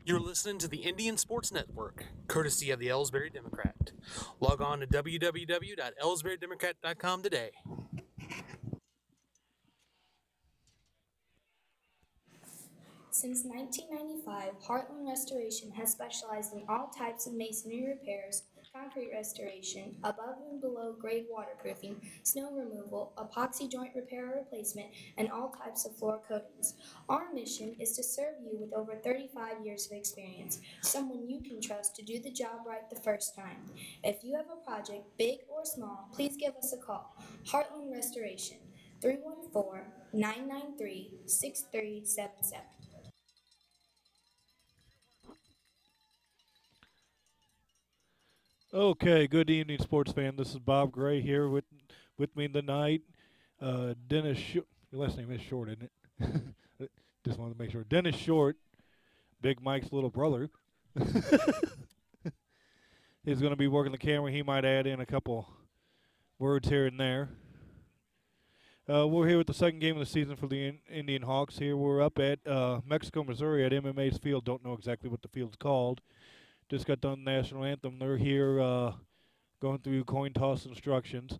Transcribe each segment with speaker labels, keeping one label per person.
Speaker 1: You're listening to the Indian Sports Network, courtesy of the Ellsbury Democrat. Log on to www.ellsburydemocrat.com today.
Speaker 2: Since 1995, Heartland Restoration has specialized in all types of masonry repairs, concrete restoration, above and below grade waterproofing, snow removal, epoxy joint repair or replacement, and all types of floor coatings. Our mission is to serve you with over 35 years of experience, someone you can trust to do the job right the first time. If you have a project, big or small, please give us a call. Heartland Restoration, 314-993-6377.
Speaker 3: Okay, good evening, sports fan. This is Bob Gray here with me tonight. Dennis, your last name is Short, isn't it? Just wanted to make sure. Dennis Short, Big Mike's little brother, is going to be working the camera. He might add in a couple words here and there. We're here with the second game of the season for the Indian Hawks. Here we're up at Mexico, Missouri at MMA's field. Don't know exactly what the field's called. Just got done the national anthem. They're here going through coin toss instructions.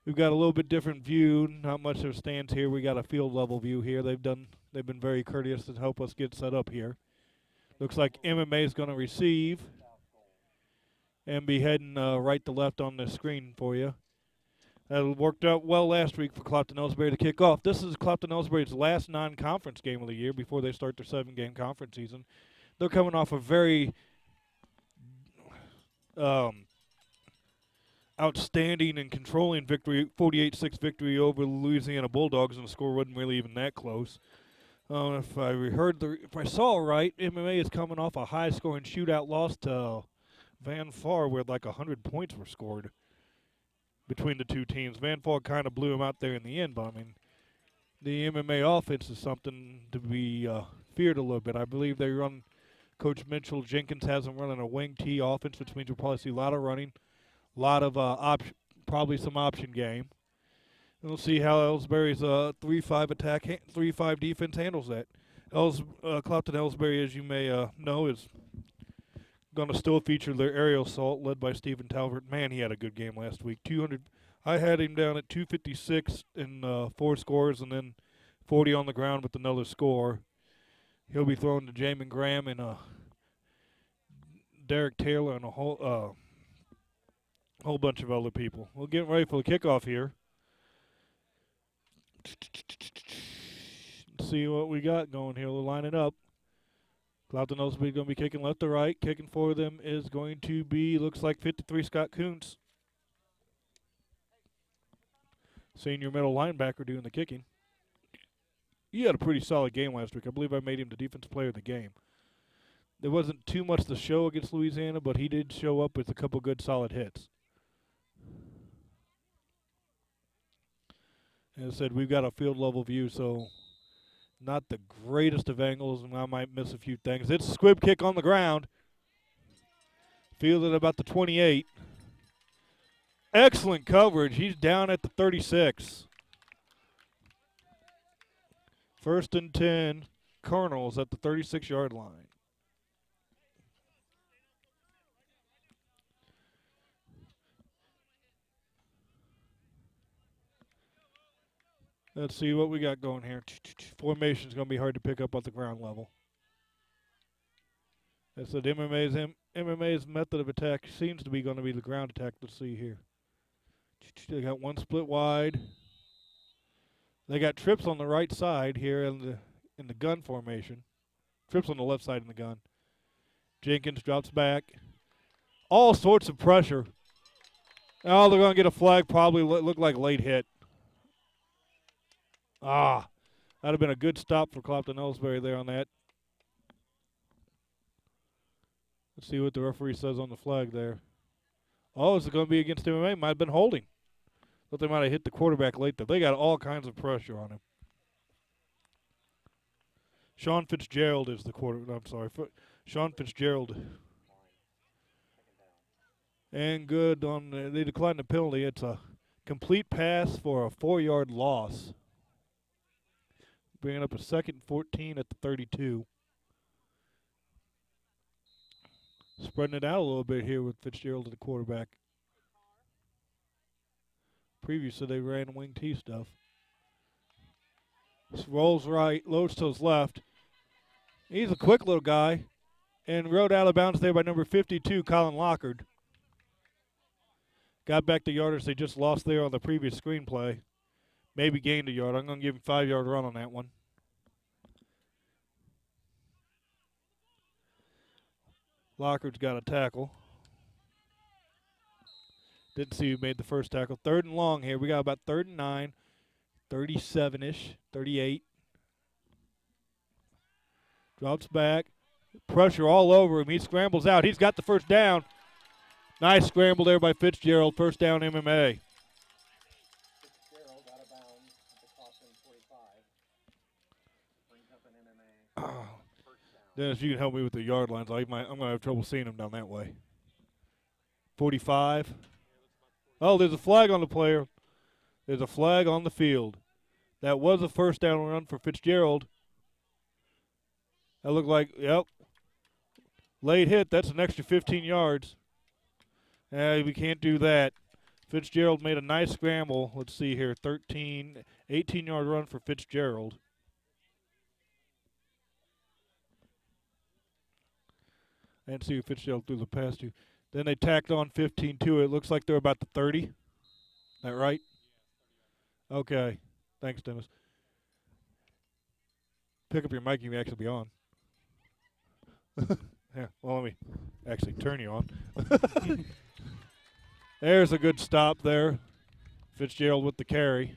Speaker 3: We've got a little bit different view. Not much of stands here. We got a field level view here. They've been very courteous to help us get set up here. Looks like MMA is going to receive and be heading right to left on the screen for you. That worked out well last week for Clopton-Ellsbury to kick off. This is Clopton-Ellsbury's last non-conference game of the year before they start their 7-game conference season. They're coming off a very outstanding and controlling victory, 48-6 victory over the Louisiana Bulldogs, and the score wasn't really even that close. If I saw right, MMA is coming off a high-scoring shootout loss to Van Far, where like 100 points were scored between the two teams. Van Far kind of blew them out there in the end, but I mean, the MMA offense is something to be feared a little bit. I believe they run. Coach Mitchell Jenkins has them running a wing T offense, which means we'll probably see a lot of running. A lot of probably some option game. And we'll see how Ellsbury's 3-5 attack, 3-5 defense handles that. Clopton-Ellsbury, as you may know, is going to still feature their aerial assault led by Stephen Talbert. Man, he had a good game last week. 200. I had him down at 256 in 4 scores and then 40 on the ground with another score. He'll be throwing to Jamin Graham and Derek Taylor and a whole bunch of other people. We're getting ready for the kickoff here. Let's see what we got going here. We'll line it up. Clopton-Ellsbury going to be kicking left to right. Kicking for them is going to be, looks like 53, Scott Kuntz. Senior middle linebacker doing the kicking. He had a pretty solid game last week. I believe I made him the defensive player of the game. There wasn't too much to show against Louisiana, but he did show up with a couple good solid hits. As I said, we've got a field level view, so not the greatest of angles, and I might miss a few things. It's a squib kick on the ground. Fielded about the 28. Excellent coverage. He's down at the 36. First and 10, Colonels at the 36-yard line. Let's see what we got going here. Formation's going to be hard to pick up at the ground level. That's what MMA's method of attack seems to be going to be the ground attack. Let's see here. They got one split wide. They got trips on the right side here in the gun formation. Trips on the left side in the gun. Jenkins drops back. All sorts of pressure. Oh, they're going to get a flag. Probably look like late hit. That'd have been a good stop for Clopton-Ellsbury there on that. Let's see what the referee says on the flag there. Oh, is it going to be against MMA? Might have been holding. Thought they might have hit the quarterback late there. They got all kinds of pressure on him. Sean Fitzgerald is the quarterback. I'm sorry. Sean Fitzgerald. And good on they declined the penalty. It's a complete pass for a 4-yard loss. Bringing up a second 14 at the 32. Spreading it out a little bit here with Fitzgerald at the quarterback. Previously, they ran wing T stuff. Rolls right, loads to his left. He's a quick little guy. And rode out of bounds there by number 52, Colin Lockard. Got back the yardage they just lost there on the previous screenplay. Maybe gained a yard. I'm going to give him 5-yard run on that one. Lockard's got a tackle. Didn't see who made the first tackle. 3rd and long here. We got about 3rd and 9, 37-ish, 38. Drops back. Pressure all over him. He scrambles out. He's got the first down. Nice scramble there by Fitzgerald. First down MMA.
Speaker 4: Fitzgerald out of bounds at the Caution 45. Brings up an MMA. First down.
Speaker 3: Dennis, you can help me with the yard lines. I'm going to have trouble seeing him down that way. 45. Oh, there's a flag on the player. There's a flag on the field. That was a first down run for Fitzgerald. That looked like, yep. Late hit. That's an extra 15 yards. We can't do that. Fitzgerald made a nice scramble. Let's see here. 18-yard run for Fitzgerald. I didn't see who Fitzgerald threw the pass to. Then they tacked on 15 to it. It looks like they're about the 30. Is that right? Okay. Thanks, Dennis. Pick up your mic. You may actually be on. Yeah, well, let me actually turn you on. There's a good stop there. Fitzgerald with the carry.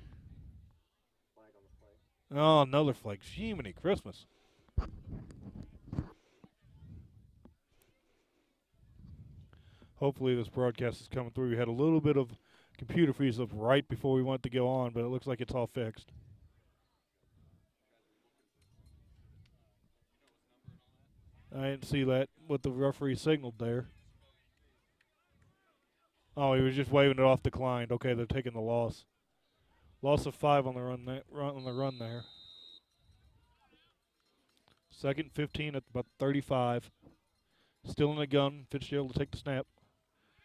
Speaker 4: Flag on the play.
Speaker 3: Oh, another flag. Jiminy Christmas. Hopefully this broadcast is coming through. We had a little bit of computer freeze up right before we went to go on, but it looks like it's all fixed. I didn't see that, what the referee signaled there. Oh, he was just waving it off declined. Okay, they're taking the loss. Loss of 5 on the run there. 2nd 15 at about 35. Still in the gun. Fitzgerald to take the snap.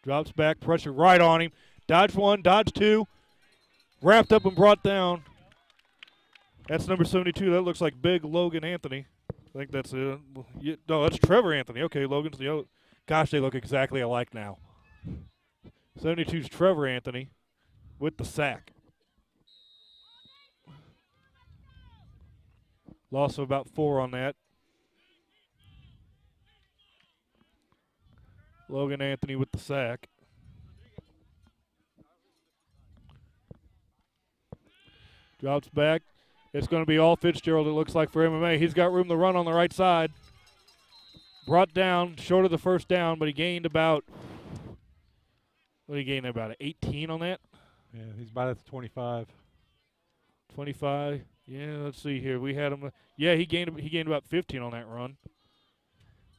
Speaker 3: Drops back, pressure right on him. Dodge 1, dodge 2. Wrapped up and brought down. That's number 72. That looks like big Logan Anthony. I think that's no, that's Trevor Anthony. Okay, Logan's the other. Gosh, they look exactly alike now. 72's Trevor Anthony with the sack. Loss of about 4 on that. Logan Anthony with the sack. Drops back. It's going to be all Fitzgerald, it looks like, for MMA. He's got room to run on the right side. Brought down, short of the first down, but he gained about, what did he gain, about 18 on that?
Speaker 5: Yeah, he's about at the 25.
Speaker 3: 25. Yeah, let's see here. We had him. Yeah, he gained about 15 on that run.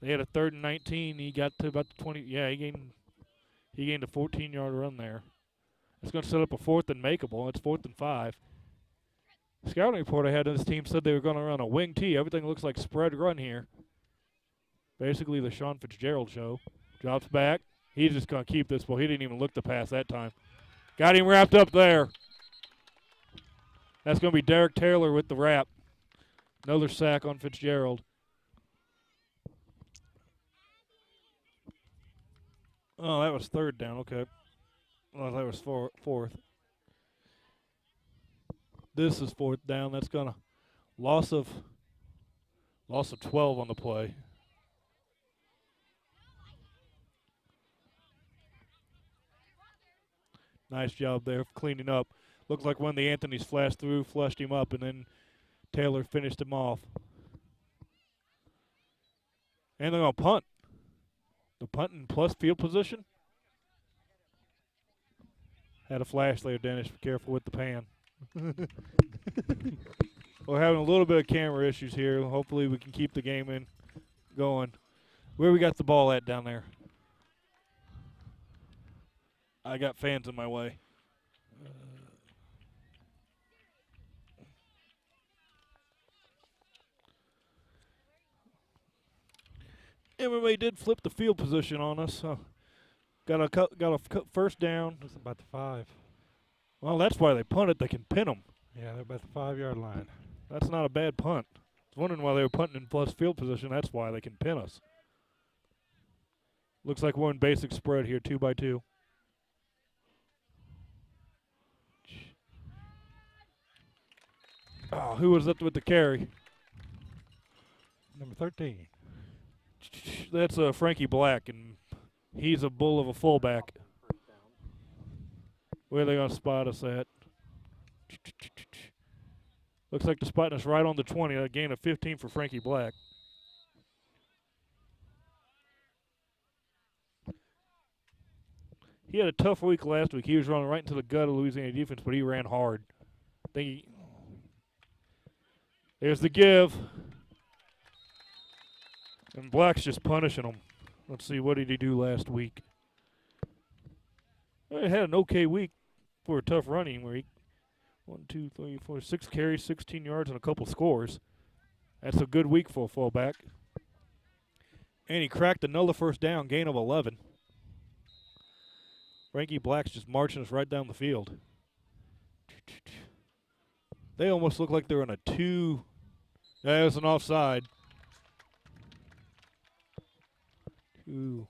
Speaker 3: They had a 3rd and 19. He got to about the 20. Yeah, he gained a 14-yard run there. It's going to set up a 4th and makeable. It's 4th and 5. Scouting report I had on this team said they were going to run a wing T. Everything looks like spread run here. Basically the Sean Fitzgerald show. Drops back. He's just going to keep this ball. He didn't even look to pass that time. Got him wrapped up there. That's going to be Derek Taylor with the wrap. Another sack on Fitzgerald. Oh, that was 3rd down. Okay. Well, that was 4th. This is 4th down. That's gonna loss of 12 on the play. Nice job there of cleaning up. Looked like one of the Anthony's flashed through, flushed him up, and then Taylor finished him off. And they're gonna punt. The punting plus field position. Had a flash there, Dennis. Be careful with the pan. We're having a little bit of camera issues here. Hopefully we can keep the game going. Where we got the ball at down there? I got fans in my way. MMA did flip the field position on us. Got a first down.
Speaker 5: Looks about the 5.
Speaker 3: Well, that's why they punted. They can pin them.
Speaker 5: Yeah, they're about the 5-yard line.
Speaker 3: That's not a bad punt. I was wondering why they were punting in plus field position. That's why they can pin us. Looks like we're in basic spread here, 2 by 2. Oh, who was up with the carry?
Speaker 5: Number 13.
Speaker 3: That's Frankie Black, and he's a bull of a fullback. Where are they going to spot us at? Looks like they're spotting us right on the 20. A gain of 15 for Frankie Black. He had a tough week last week. He was running right into the gut of Louisiana defense, but he ran hard. There's the give. And Black's just punishing him. Let's see, what did he do last week? Well, he had an okay week for a tough running week. 1, 2, 3, 4, 6 carries, 16 yards, and a couple scores. That's a good week for a fullback. And he cracked another first down, gain of 11. Frankie Black's just marching us right down the field. They almost look like they're in a 2. That was an offside. 2.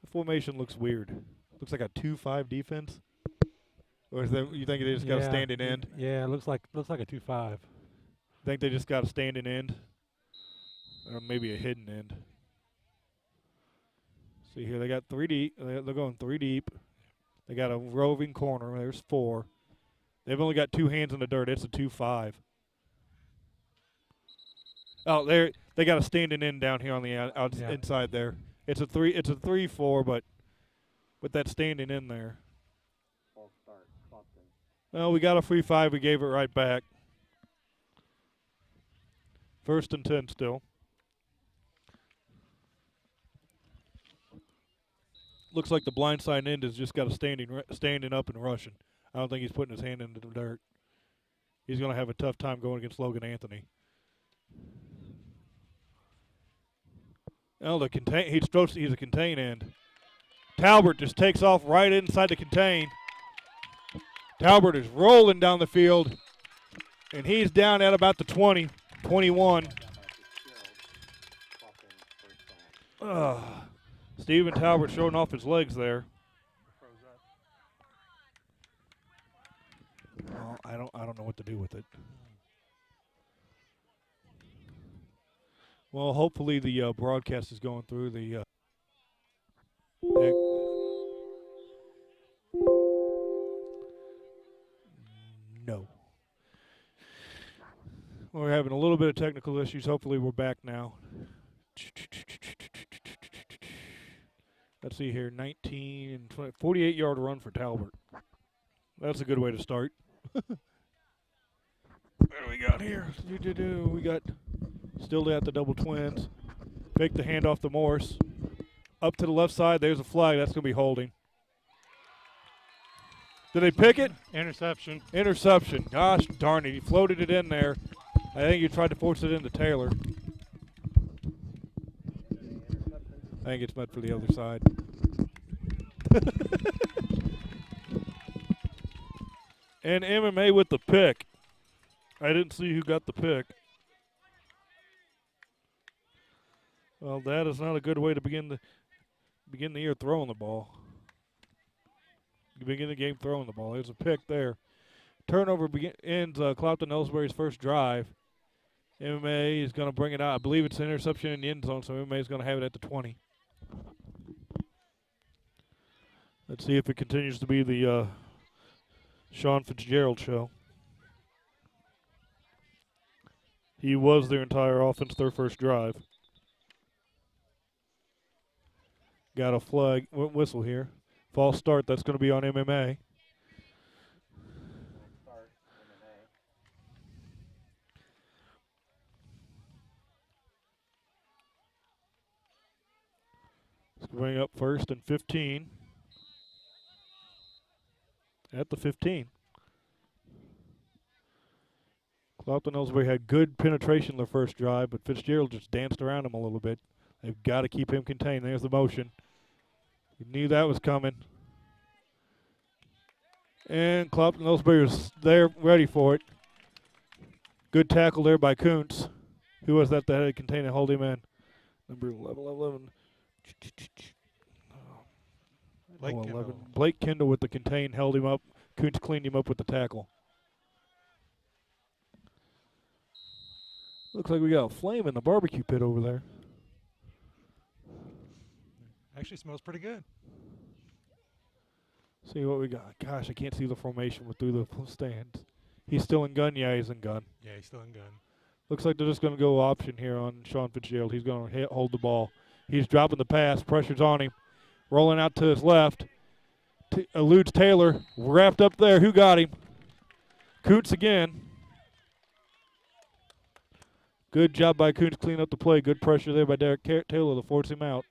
Speaker 3: The formation looks weird. Looks like a 2-5 defense. Or is that, you think they just got a standing end?
Speaker 5: Yeah, it looks like a 2-5.
Speaker 3: Think they just got a standing end? Or maybe a hidden end. See here, they got 3 deep. They're going 3 deep. They got a roving corner. There's 4. They've only got 2 hands in the dirt. It's a 2-5. Oh, they got a standing end down here on the inside there. It's a 3. It's a 3-4, but with that standing in there.
Speaker 4: False start. Clocked in.
Speaker 3: Well, we got a free 5. We gave it right back. 1st and 10 still. Looks like the blindside end has just got a standing up and rushing. I don't think he's putting his hand into the dirt. He's going to have a tough time going against Logan Anthony. Well, he's a contain end. Talbert just takes off right inside the contain. Talbert is rolling down the field, and he's down at about the 20, 21. Stephen Talbert showing off his legs there. Oh, I don't know what to do with it. Well, hopefully the broadcast is going through the. No. We're having a little bit of technical issues. Hopefully we're back now. Let's see here, 19 and 20, 48-yard run for Talbert. That's a good way to start. What do we got here? We got still at the double twins. Fake the handoff to Morse. Up to the left side, there's a flag. That's going to be holding. Did they pick it?
Speaker 5: Interception.
Speaker 3: Interception. Gosh darn it. He floated it in there. I think he tried to force it into Taylor. I think it's meant for the other side. And MMA with the pick. I didn't see who got the pick. Well, that is not a good way to begin the year throwing the ball. You begin the game throwing the ball. There's a pick there. Turnover ends Clopton Ellsbury's first drive. MMA is going to bring it out. I believe it's an interception in the end zone, so MMA is going to have it at the 20. Let's see if it continues to be the Sean Fitzgerald show. He was their entire offense, their first drive. Got a flag whistle here. False start. That's going to be on MMA.
Speaker 4: Start. MMA.
Speaker 3: Let's bring up 1st and 15. At the 15. Clopton-Ellsbury had good penetration the first drive, but Fitzgerald just danced around him a little bit. They've got to keep him contained. There's the motion. You knew that was coming. And Clopton-Ellsbury was there ready for it. Good tackle there by Kuntz. Who was that had to contain and hold him in? Number 11.
Speaker 5: Blake
Speaker 3: 11.
Speaker 5: Kendall.
Speaker 3: Blake Kendall with the contain, held him up. Kuntz cleaned him up with the tackle. Looks like we got a flame in the barbecue pit over there.
Speaker 5: Actually smells pretty good.
Speaker 3: See what we got. Gosh, I can't see the formation through the stands. He's still in gun. Yeah, he's in gun.
Speaker 5: Yeah, he's still in gun.
Speaker 3: Looks like they're just going to go option here on Sean Fitzgerald. He's going to hold the ball. He's dropping the pass. Pressure's on him. Rolling out to his left. Eludes Taylor. Wrapped up there. Who got him? Kuntz again. Good job by Kuntz cleaning up the play. Good pressure there by Derek Taylor to force him out.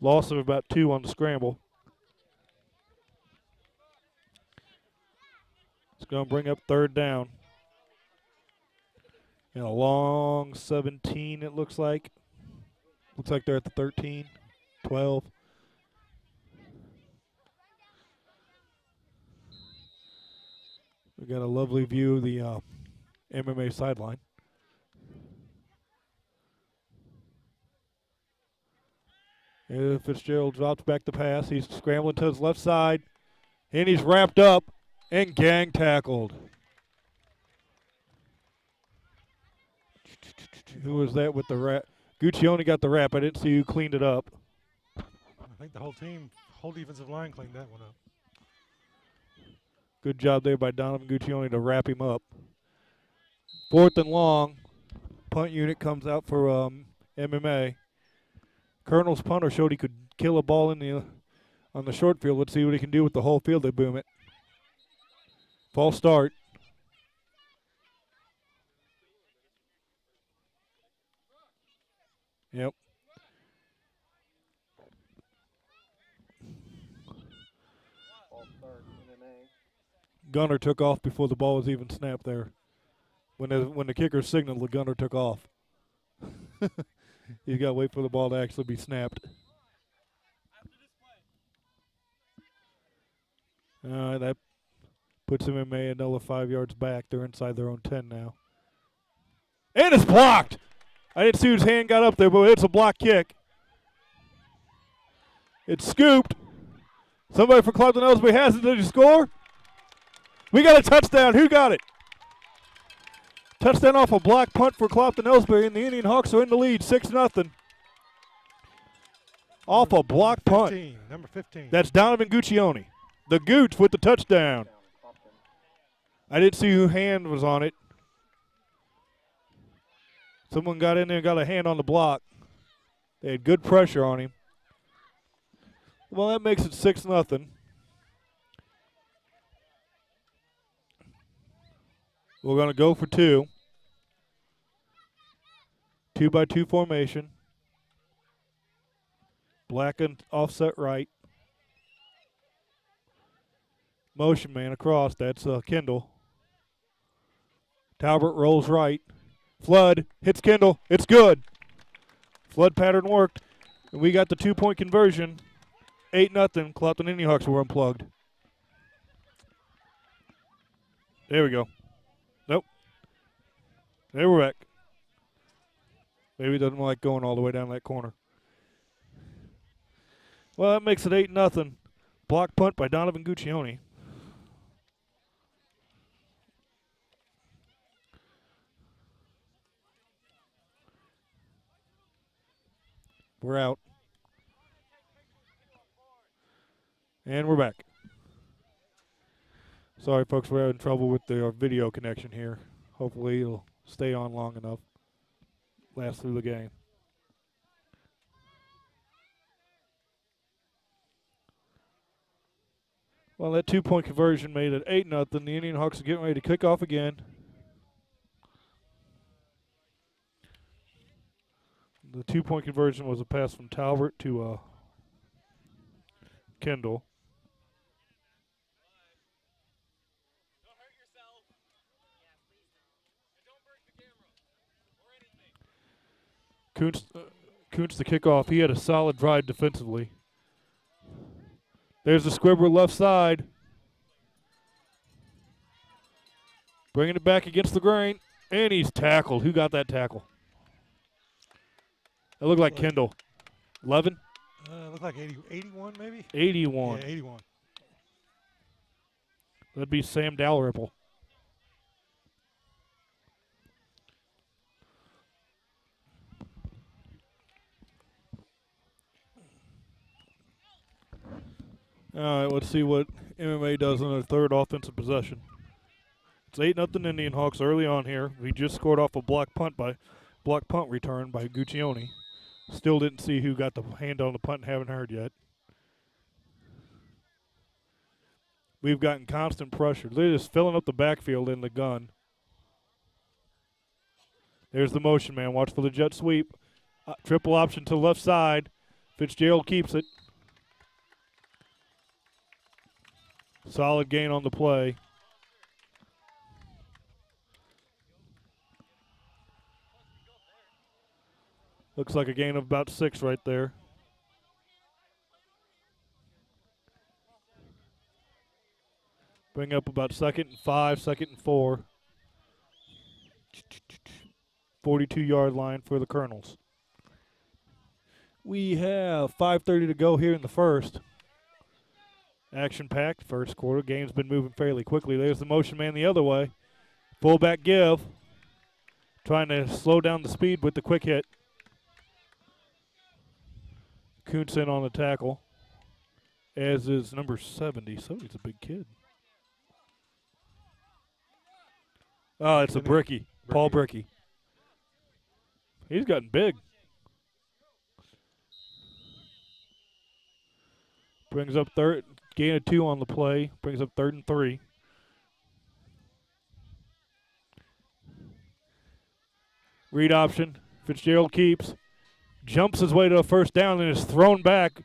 Speaker 3: Loss of about 2 on the scramble. It's going to bring up 3rd down. And a long 17, it looks like. Looks like they're at the 13, 12. We got a lovely view of the MMA sideline. And Fitzgerald drops back the pass. He's scrambling to his left side. And he's wrapped up and gang tackled. Who was that with the wrap? Guccione got the wrap. I didn't see who cleaned it up.
Speaker 5: I think the whole defensive line cleaned that one up.
Speaker 3: Good job there by Donovan Guccione to wrap him up. 4th and long. Punt unit comes out for MMA. Colonel's punter showed he could kill a ball on the short field. Let's see what he can do with the whole field. They boom it. False start. Yep.
Speaker 4: Ball start, MMA.
Speaker 3: Gunner took off before the ball was even snapped there. When the kicker signaled, the gunner took off. You got to wait for the ball to actually be snapped. That puts them in May another 5 yards back. They're inside their own 10 now. And it's blocked. I didn't see whose hand got up there, but it's a block kick. It's scooped. Somebody for Clopton-Ellsbury has it. Did he score? We got a touchdown. Who got it? Touchdown off a block punt for Clopton-Ellsbury, and the Indian Hawks are in the lead, 6-0. Off a block punt.
Speaker 5: Number 15.
Speaker 3: That's Donovan Guccione. The Gooch with the touchdown. I didn't see whose hand was on it. Someone got in there and got a hand on the block. They had good pressure on him. Well, that makes it 6-0. We're going to go for 2. 2-by-2 formation. Black and offset right. Motion man across. That's Kendall. Talbert rolls right. Flood hits Kendall. It's good. Flood pattern worked. And we got the 2-point conversion. 8-0. Clopton Indian Hawks were unplugged. There we go. Nope. There we're back. Maybe he doesn't like going all the way down that corner. Well, that makes it 8-0. Block punt by Donovan Guccione. We're out. And we're back. Sorry, folks, we're having trouble with the video connection here. Hopefully it'll stay on long enough. Last through the game. Well, that 2-point conversion made it 8-0. The Indian Hawks are getting ready to kick off again. The 2-point conversion was a pass from Talbert to Kendall. Kuntz the kickoff. He had a solid drive defensively. There's the squibber left side. Bringing it back against the grain. And he's tackled. Who got that tackle? It looked like Kendall. 11?
Speaker 5: Looked like 81 maybe?
Speaker 3: 81.
Speaker 5: Yeah, 81.
Speaker 3: That'd be Sam Dalrymple. All right, let's see what MMA does on their third offensive possession. It's 8-0 Indian Hawks early on here. We just scored off a block punt return by Guccione. Still didn't see who got the hand on the punt and haven't heard yet. We've gotten constant pressure. They're just filling up the backfield in the gun. There's the motion man. Watch for the jet sweep. Triple option to the left side. Fitzgerald keeps it. Solid gain on the play. Looks like a gain of about 6 right there. Bring up about 2nd and 5, 2nd and 4. 42-yard line for the Colonels. We have 5:30 to go here in the first. Action-packed first quarter. Game's been moving fairly quickly. There's the motion man the other way. Fullback give. Trying to slow down the speed with the quick hit. Kuntz in on the tackle, as is number 70. 70's a big kid. Oh, it's a Bricky. Paul Bricky. He's gotten big. Brings up third, gain of 2 on the play. Brings up 3rd and 3. Read option. Fitzgerald keeps. Jumps his way to a first down and is thrown back.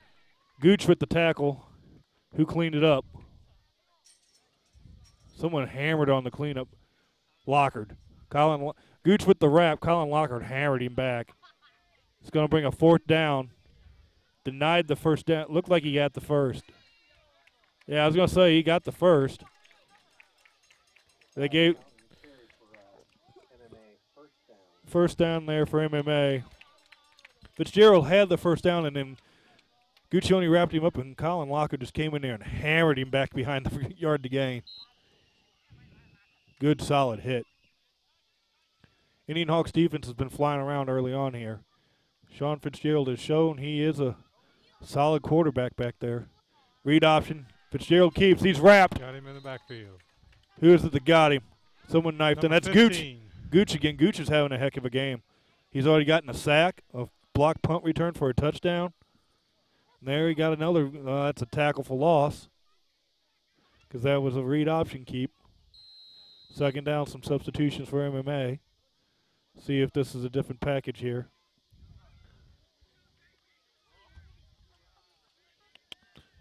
Speaker 3: Gooch with the tackle. Who cleaned it up? Someone hammered on the cleanup. Lockard. Gooch with the wrap. Colin Lockard hammered him back. It's going to bring a 4th down. Denied the first down. Looked like he got the first. Yeah, I was going to say he got the first. They gave first down there for MMA. Fitzgerald had the first down, and then Guccione wrapped him up, and Colin Lockard just came in there and hammered him back behind the yard to gain. Good, solid hit. Indian Hawks defense has been flying around early on here. Sean Fitzgerald has shown he is a solid quarterback back there. Read option. Fitzgerald keeps. He's wrapped.
Speaker 5: Got him in the backfield.
Speaker 3: Who is it that got him? Someone knifed him. That's Gooch.
Speaker 5: 15.
Speaker 3: Gooch again. Gooch is having a heck of a game. He's already gotten a sack, a block punt return for a touchdown. And there he got another. That's a tackle for loss because that was a read option keep. 2nd down, some substitutions for MMA. See if this is a different package here.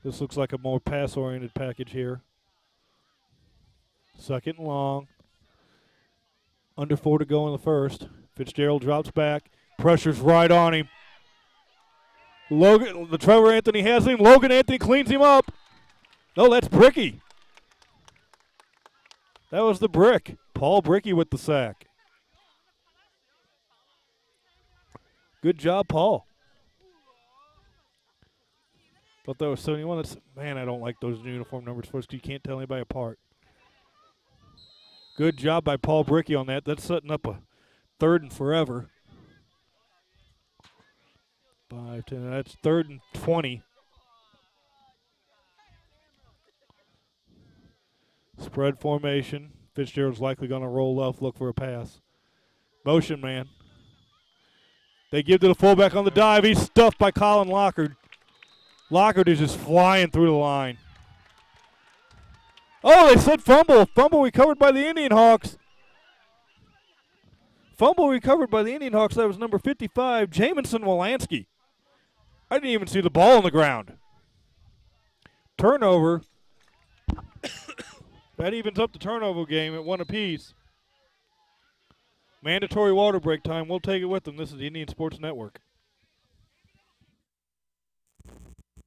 Speaker 3: This looks like a more pass-oriented package here. 2nd and long. Under 4 to go in the first. Fitzgerald drops back. Pressure's right on him. The Trevor Anthony has him. Logan Anthony cleans him up. No, that's Bricky. That was the brick. Paul Bricky with the sack. Good job, Paul. Thought that was 71. Man, I don't like those uniform numbers because you can't tell anybody apart. Good job by Paul Bricky on that. That's setting up a 3rd and forever. 5, 10. That's 3rd and 20. Spread formation. Fitzgerald's likely going to roll left, look for a pass. Motion man. They give to the fullback on the dive. He's stuffed by Colin Lockard. Lockard is just flying through the line. Oh, they said fumble. Fumble recovered by the Indian Hawks. Fumble recovered by the Indian Hawks. That was number 55, Jamison Wolanski. I didn't even see the ball on the ground. Turnover. That evens up the turnover game at 1 apiece. Mandatory water break time. We'll take it with them. This is the Indian Sports Network.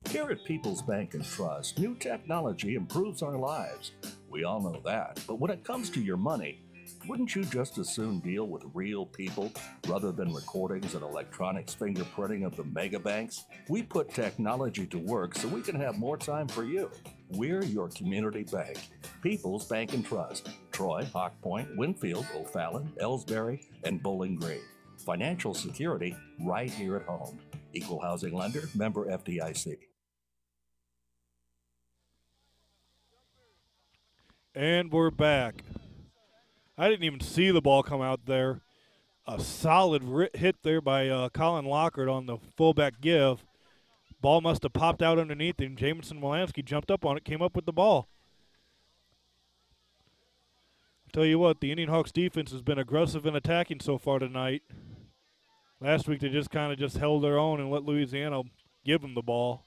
Speaker 6: Here at People's Bank and Trust, new technology improves our lives. We all know that. But when it comes to your money, wouldn't you just as soon deal with real people rather than recordings and electronics fingerprinting of the mega banks? We put technology to work so we can have more time for you. We're your community bank. People's Bank and Trust. Troy, Hawk Point, Winfield, O'Fallon, Ellsbury, and Bowling Green. Financial security right here at home. Equal housing lender, member FDIC.
Speaker 3: And we're back. I didn't even see the ball come out there. A solid hit there by Colin Lockhart on the fullback give. Ball must have popped out underneath, and Jamison Molansky jumped up on it, came up with the ball. Tell you what, the Indian Hawks defense has been aggressive and attacking so far tonight. Last week they just kind of held their own and let Louisiana give them the ball.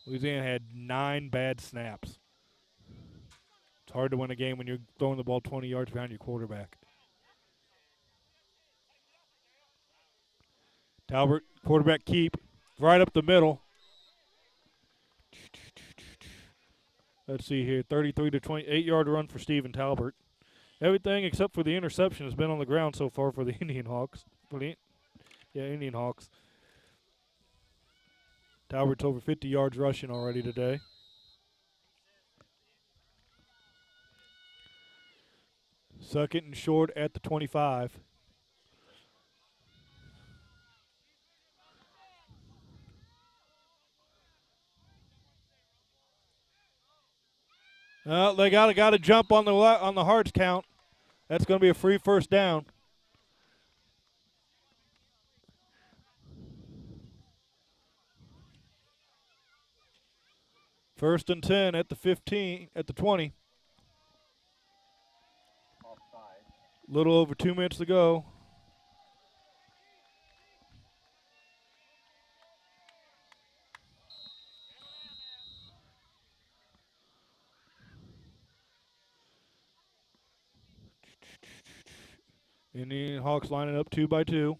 Speaker 3: Louisiana had 9 bad snaps. It's hard to win a game when you're throwing the ball 20 yards behind your quarterback. Talbert, quarterback keep, right up the middle. Let's see here, 33 to 28-yard run for Stephen Talbert. Everything except for the interception has been on the ground so far for the Indian Hawks. Indian Hawks. Talbert's over 50 yards rushing already today. Second and short at the 25. They got to jump on the Hearts count. That's going to be a free first down. First and 10 at the 15, at the 20. Little over 2 minutes to go. Indian Hawks lining up 2 by 2.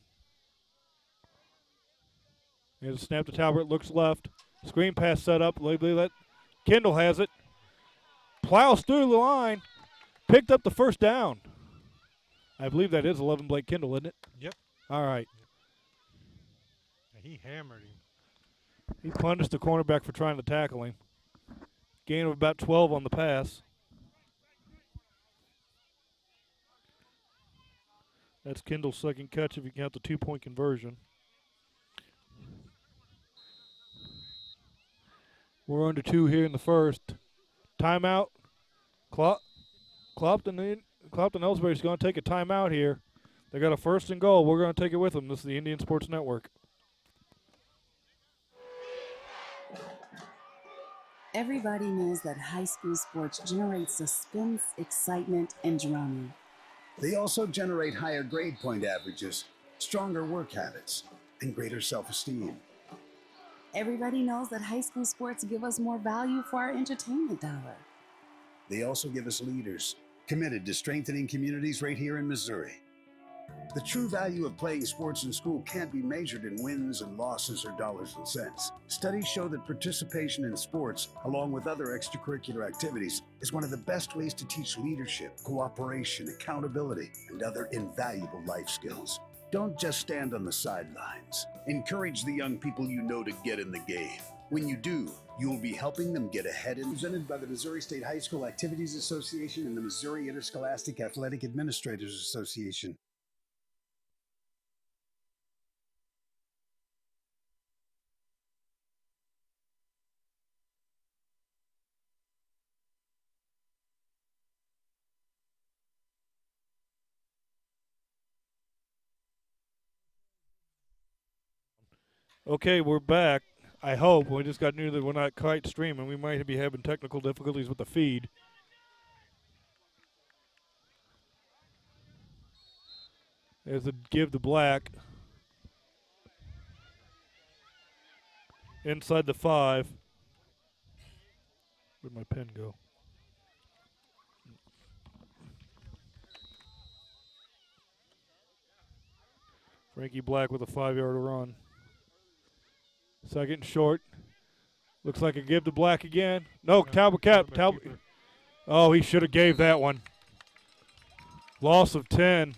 Speaker 3: Here's a snap to Talbot, looks left. Screen pass set up. Kendall has it. Plows through the line. Picked up the first down. I believe that is 11 Blake Kendall, isn't it?
Speaker 5: Yep.
Speaker 3: All right.
Speaker 5: He hammered him.
Speaker 3: He punished the cornerback for trying to tackle him. Gain of about 12 on the pass. That's Kendall's second catch if you count the 2-point conversion. We're under 2 here in the first. Timeout. Clopton Ellsbury's going to take a timeout here. They got a first and goal. We're going to take it with them. This is the Indian Sports Network.
Speaker 7: Everybody knows that high school sports generate suspense, excitement, and drama.
Speaker 8: They also generate higher grade point averages, stronger work habits, and greater self-esteem.
Speaker 7: Everybody knows that high school sports give us more value for our entertainment dollar.
Speaker 8: They also give us leaders committed to strengthening communities right here in Missouri. The true value of playing sports in school can't be measured in wins and losses or dollars and cents. Studies show that participation in sports, along with other extracurricular activities, is one of the best ways to teach leadership, cooperation, accountability, and other invaluable life skills. Don't just stand on the sidelines. Encourage the young people you know to get in the game. When you do, you'll be helping them get ahead. Presented by the Missouri State High School Activities Association and the Missouri Interscholastic Athletic Administrators Association.
Speaker 3: Okay, we're back. I hope. We just got news that we're not quite streaming. We might be having technical difficulties with the feed. There's a give to Black. Inside the 5. Where'd my pen go? Frankie Black with a 5-yard run. Second and short. Looks like a give to Black again. No, Talbot kept. Talbot.
Speaker 5: Keeper.
Speaker 3: Oh, he should have gave that one. Loss of 10.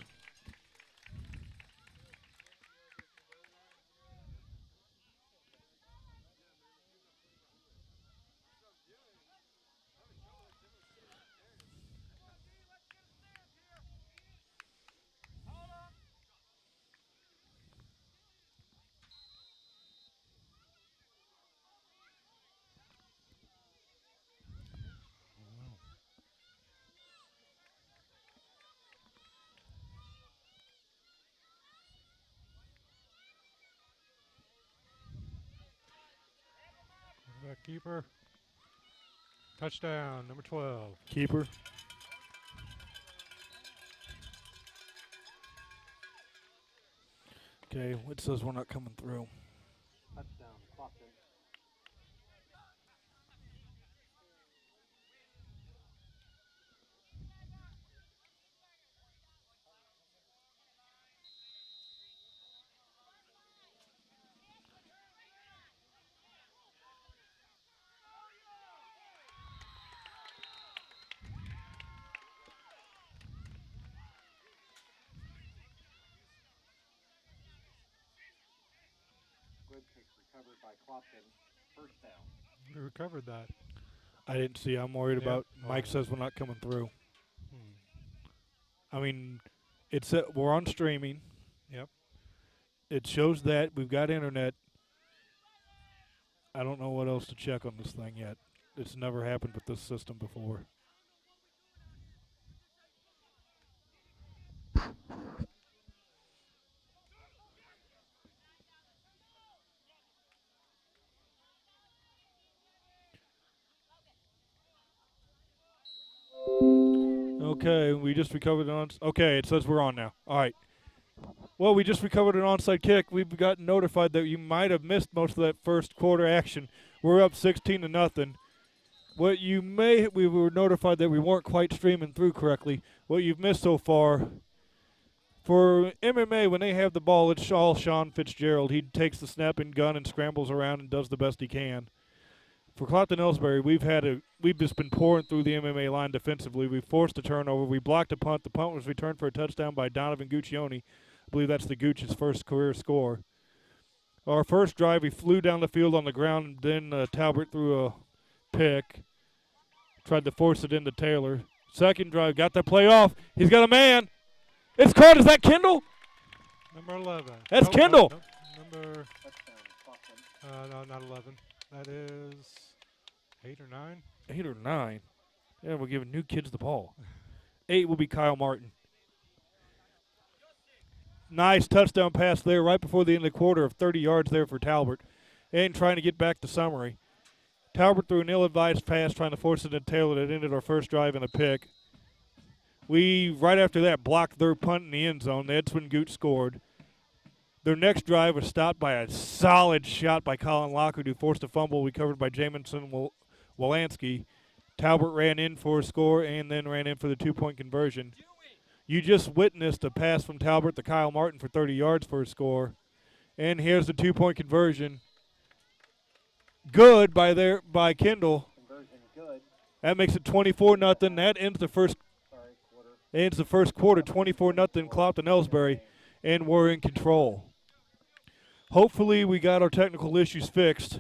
Speaker 5: Back keeper. Touchdown, number 12.
Speaker 3: Keeper. Okay, it says we're not coming through.
Speaker 4: Touchdown, Clopton. Good kick recovered by Clopton. First down.
Speaker 5: We recovered that.
Speaker 3: I didn't see. I'm worried
Speaker 5: Yeah.
Speaker 3: about.
Speaker 5: Oh,
Speaker 3: Mike
Speaker 5: yeah.
Speaker 3: says we're not coming through.
Speaker 5: Hmm.
Speaker 3: I mean, we're on streaming.
Speaker 5: Yep.
Speaker 3: It shows that we've got internet. I don't know what else to check on this thing yet. It's never happened with this system before. Okay, we just recovered an okay, it says we're on now. All right. Well, we just recovered an onside kick. We've gotten notified that you might have missed most of that first quarter action. We're up 16-0. What you may we were notified that we weren't quite streaming through correctly. What you've missed so far for MMA, when they have the ball, it's all Sean Fitzgerald. He takes the snapping gun and scrambles around and does the best he can. For Clopton-Ellsbury, we've just been pouring through the MMA line defensively. We forced a turnover. We blocked a punt. The punt was returned for a touchdown by Donovan Guccione. I believe that's the Gooch's first career score. Our first drive, we flew down the field on the ground, and then Talbot threw a pick. Tried to force it into Taylor. Second drive, got that play off. He's got a man. It's caught. Is that Kendall?
Speaker 5: Number 11.
Speaker 3: That's
Speaker 5: Nope,
Speaker 3: Kendall.
Speaker 5: nope, nope. Number,
Speaker 4: Touchdown, Clopton.
Speaker 5: no, not 11. That is 8 or 9.
Speaker 3: 8 or 9. Yeah, we're giving new kids the ball. 8 will be Kyle Martin. Nice touchdown pass there right before the end of the quarter of 30 yards there for Talbot. And trying to get back to summary. Talbot threw an ill-advised pass trying to force it into Taylor that ended our first drive in a pick. We, right after that, blocked their punt in the end zone. That's when Gooch scored. Their next drive was stopped by a solid shot by Colin Lockwood, who forced a fumble recovered by Jamison Wolanski. Talbot ran in for a score and then ran in for the 2-point conversion. You just witnessed a pass from Talbot to Kyle Martin for 30 yards for a score. And here's the 2-point conversion. Good by Kendall.
Speaker 4: Conversion good.
Speaker 3: That makes it 24-0. That ends the first quarter 24-0 Clopton-Ellsbury, and we're in control. Hopefully we got our technical issues fixed.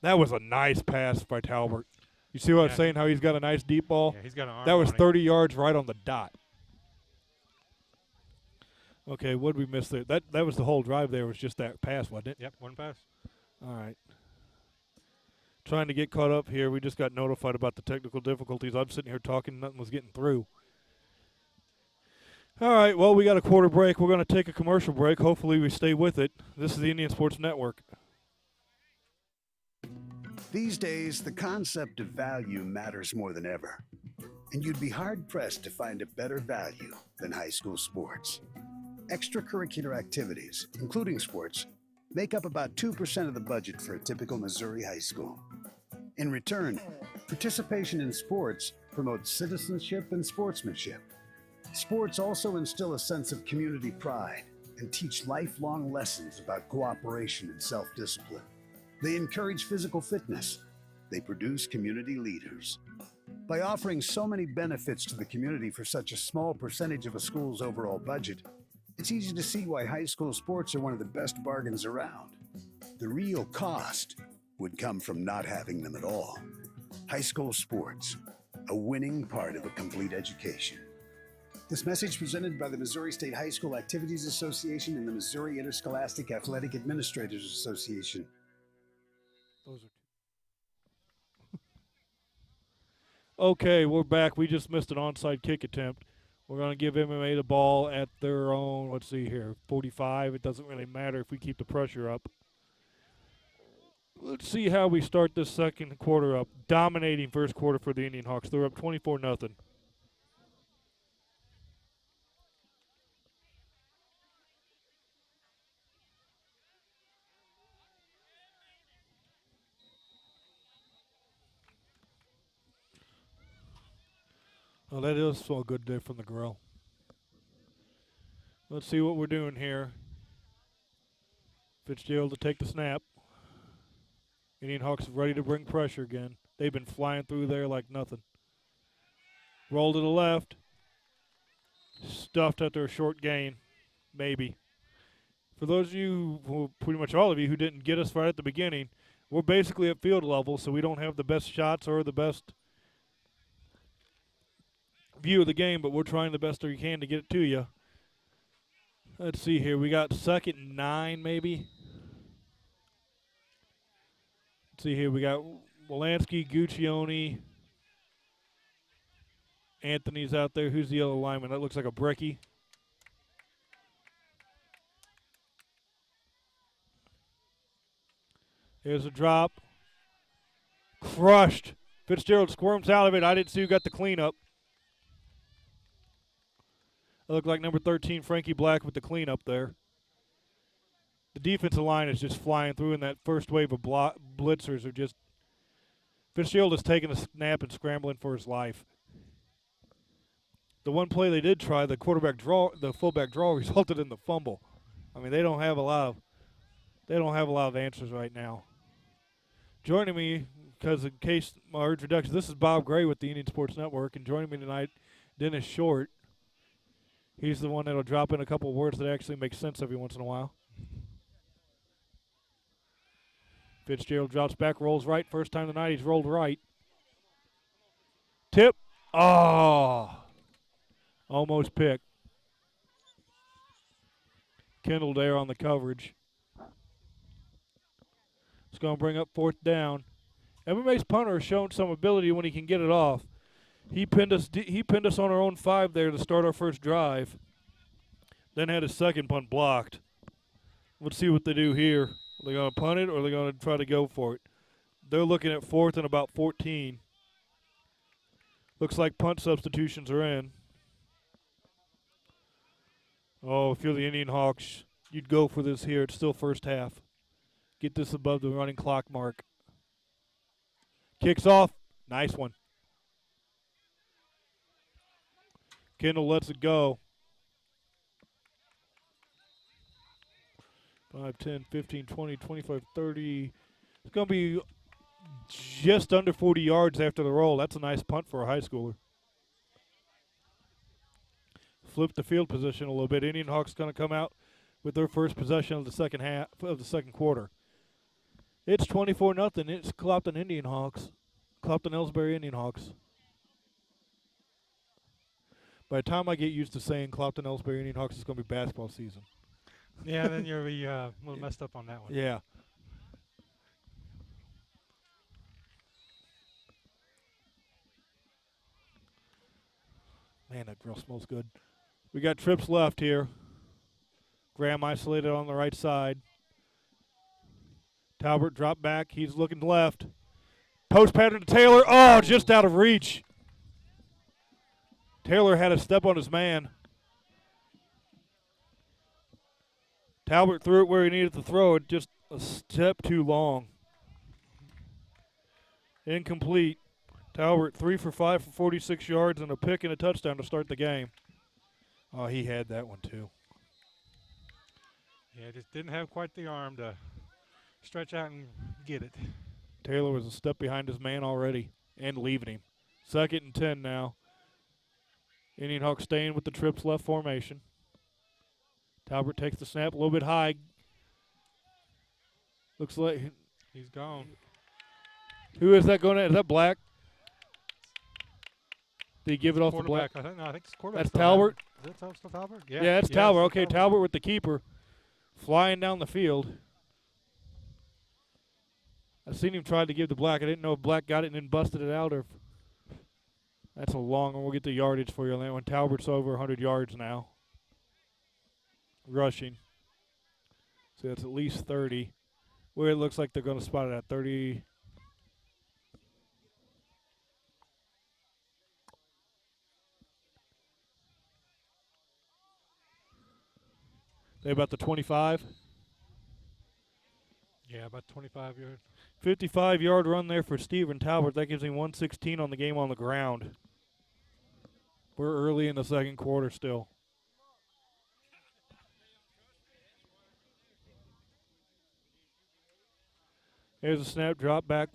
Speaker 3: That was a nice pass by Talbot. You see what I'm saying, how he's got a nice deep ball?
Speaker 5: Yeah, he's got an arm
Speaker 3: That was
Speaker 5: on it.
Speaker 3: 30 yards right on the dot. Okay, what did we miss there? That was the whole drive there, was just that pass, wasn't it?
Speaker 5: Yep, one pass.
Speaker 3: All right. Trying to get caught up here. We just got notified about the technical difficulties. I'm sitting here talking, nothing was getting through. All right, well, we got a quarter break. We're going to take a commercial break. Hopefully we stay with it. This is the Indian Sports Network.
Speaker 8: These days, the concept of value matters more than ever. And you'd be hard-pressed to find a better value than high school sports. Extracurricular activities, including sports, make up about 2% of the budget for a typical Missouri high school. In return, participation in sports promotes citizenship and sportsmanship. Sports also instill a sense of community pride, and teach lifelong lessons about cooperation and self-discipline. They encourage physical fitness. They produce community leaders. By offering so many benefits to the community for such a small percentage of a school's overall budget, it's easy to see why high school sports are one of the best bargains around. The real cost would come from not having them at all. High school sports, a winning part of a complete education. This message presented by the Missouri State High School Activities Association and the Missouri Interscholastic Athletic Administrators Association.
Speaker 3: Those are okay, we're back. We just missed an onside kick attempt. We're going to give MMA the ball at their own, let's see here, 45. It doesn't really matter if we keep the pressure up. Let's see how we start this second quarter up. Dominating first quarter for the Indian Hawks. They're up 24-0. Oh, that does feel good there from the grill. Let's see what we're doing here. Fitzgerald to take the snap. Indian Hawks ready to bring pressure again. They've been flying through there like nothing. Roll to the left. Stuffed after a short gain. Maybe. For those of you, well, pretty much all of you, who didn't get us right at the beginning, we're basically at field level, so we don't have the best shots or the best view of the game, but we're trying the best we can to get it to you. Let's see here. We got 2nd and 9, maybe. Let's see here. We got Wolanski, Guccione. Anthony's out there. Who's the other lineman? That looks like a Brecky. Here's a drop. Crushed. Fitzgerald squirms out of it. I didn't see who got the cleanup. It looked like number 13, Frankie Black, with the cleanup there. The defensive line is just flying through, and that first wave of blitzers are just – Fitzgerald is taking a snap and scrambling for his life. The one play they did try, the fullback draw, resulted in the fumble. I mean, they don't have a lot of answers right now. Joining me, because in case my introduction, this is Bob Gray with the Indian Sports Network, and joining me tonight, Dennis Short. He's the one that'll drop in a couple of words that actually make sense every once in a while. Fitzgerald drops back, rolls right. First time tonight he's rolled right. Tip. Oh. Almost picked. Kendall there on the coverage. It's going to bring up 4th down. MMA's punter has shown some ability when he can get it off. He pinned us on our own 5 there to start our first drive. Then had his second punt blocked. Let's see what they do here. Are they going to punt it or are they going to try to go for it? They're looking at 4th and about 14. Looks like punt substitutions are in. Oh, if you're the Indian Hawks, you'd go for this here. It's still first half. Get this above the running clock mark. Kicks off. Nice one. Kendall lets it go. 5, 10, 15, 20, 25, 30. It's going to be just under 40 yards after the roll. That's a nice punt for a high schooler. Flip the field position a little bit. Indian Hawks going to come out with their first possession of the second half of the second quarter. It's 24-0. It's Clopton Indian Hawks. Clopton-Ellsbury Indian Hawks. By the time I get used to saying Clopton-Ellsbury Indian Hawks, it's going to be basketball season.
Speaker 5: Yeah, then you'll be a little messed up on that one.
Speaker 3: Yeah. Man, that grill smells good. We got trips left here. Graham isolated on the right side. Talbert dropped back. He's looking left. Post pattern to Taylor. Oh, just out of reach. Taylor had a step on his man. Talbert threw it where he needed to throw it, just a step too long. Incomplete. Talbert 3 for 5 for 46 yards and a pick and a touchdown to start the game. Oh, he had that one too.
Speaker 5: Yeah, just didn't have quite the arm to stretch out and get it.
Speaker 3: Taylor was a step behind his man already and leaving him. 2nd and 10 now. Indian Hawks staying with the trips left formation. Talbert takes the snap a little bit high. Looks like
Speaker 5: He's gone.
Speaker 3: who is that going at? Is that Black? Did he give it off to Black?
Speaker 5: Quarterback. I think it's quarterback.
Speaker 3: That's
Speaker 5: still
Speaker 3: Talbert.
Speaker 5: Is that still Talbert?
Speaker 3: Yeah, it's Talbert. Okay, Talbert with the keeper, flying down the field. I seen him try to give to Black. I didn't know if Black got it and then busted it out or. That's a long one. We'll get the yardage for you on that one. Talbert's over 100 yards now. Rushing. So that's at least 30. Where it looks like they're going to spot it at 30. They about the 25.
Speaker 5: Yeah, about 25 yards.
Speaker 3: 55-yard run there for Stephen Talbert. That gives him 116 on the game on the ground. We're early in the second quarter still. Here's a snap, drop back.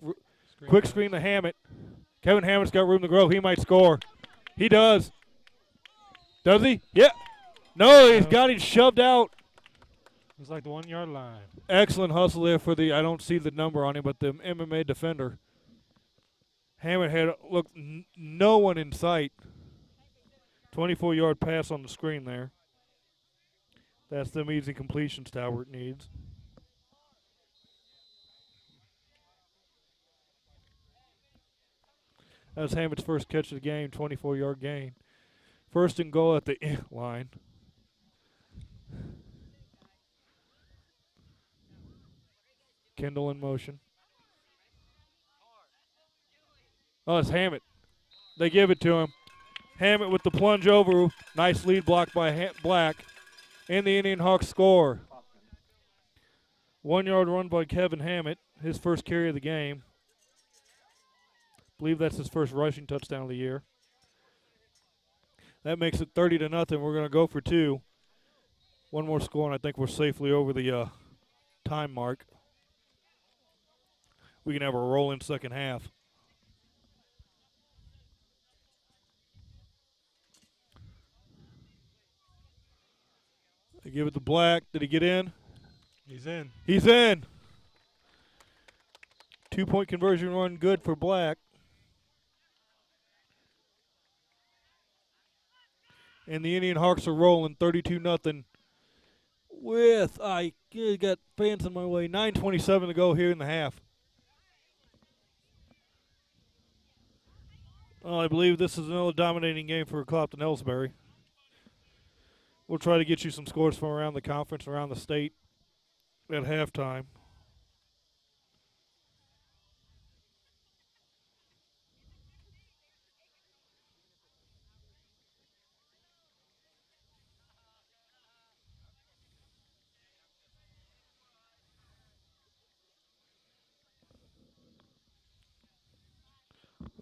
Speaker 3: Quick screen to Hammett. Kevin Hammett's got room to grow. He might score. He does. Does he? Yeah. No, he's got him shoved out.
Speaker 5: It was like the 1 yard line.
Speaker 3: Excellent hustle there for the, I don't see the number on him, but the MMA defender. Hammett had, look, no one in sight. 24-yard pass on the screen there. That's them easy completions Talbert needs. That was Hammett's first catch of the game, 24-yard gain. 1st and goal at the line. Kendall in motion. Oh, it's Hammett. They give it to him. Hammett with the plunge over. Nice lead block by Black. And the Indian Hawks score. 1 yard run by Kevin Hammett. His first carry of the game. Believe that's his first rushing touchdown of the year. That makes it 30-0. We're going to go for 2. One more score, and I think we're safely over the time mark. We can have a rolling second half. They give it to Black. Did he get in?
Speaker 5: He's in.
Speaker 3: He's in. 2-point conversion run good for Black. And the Indian Hawks are rolling 32-0 with, I got fans in my way, 9:27 to go here in the half. Well, I believe this is another dominating game for Clopton-Ellsbury. We'll try to get you some scores from around the conference, around the state at halftime.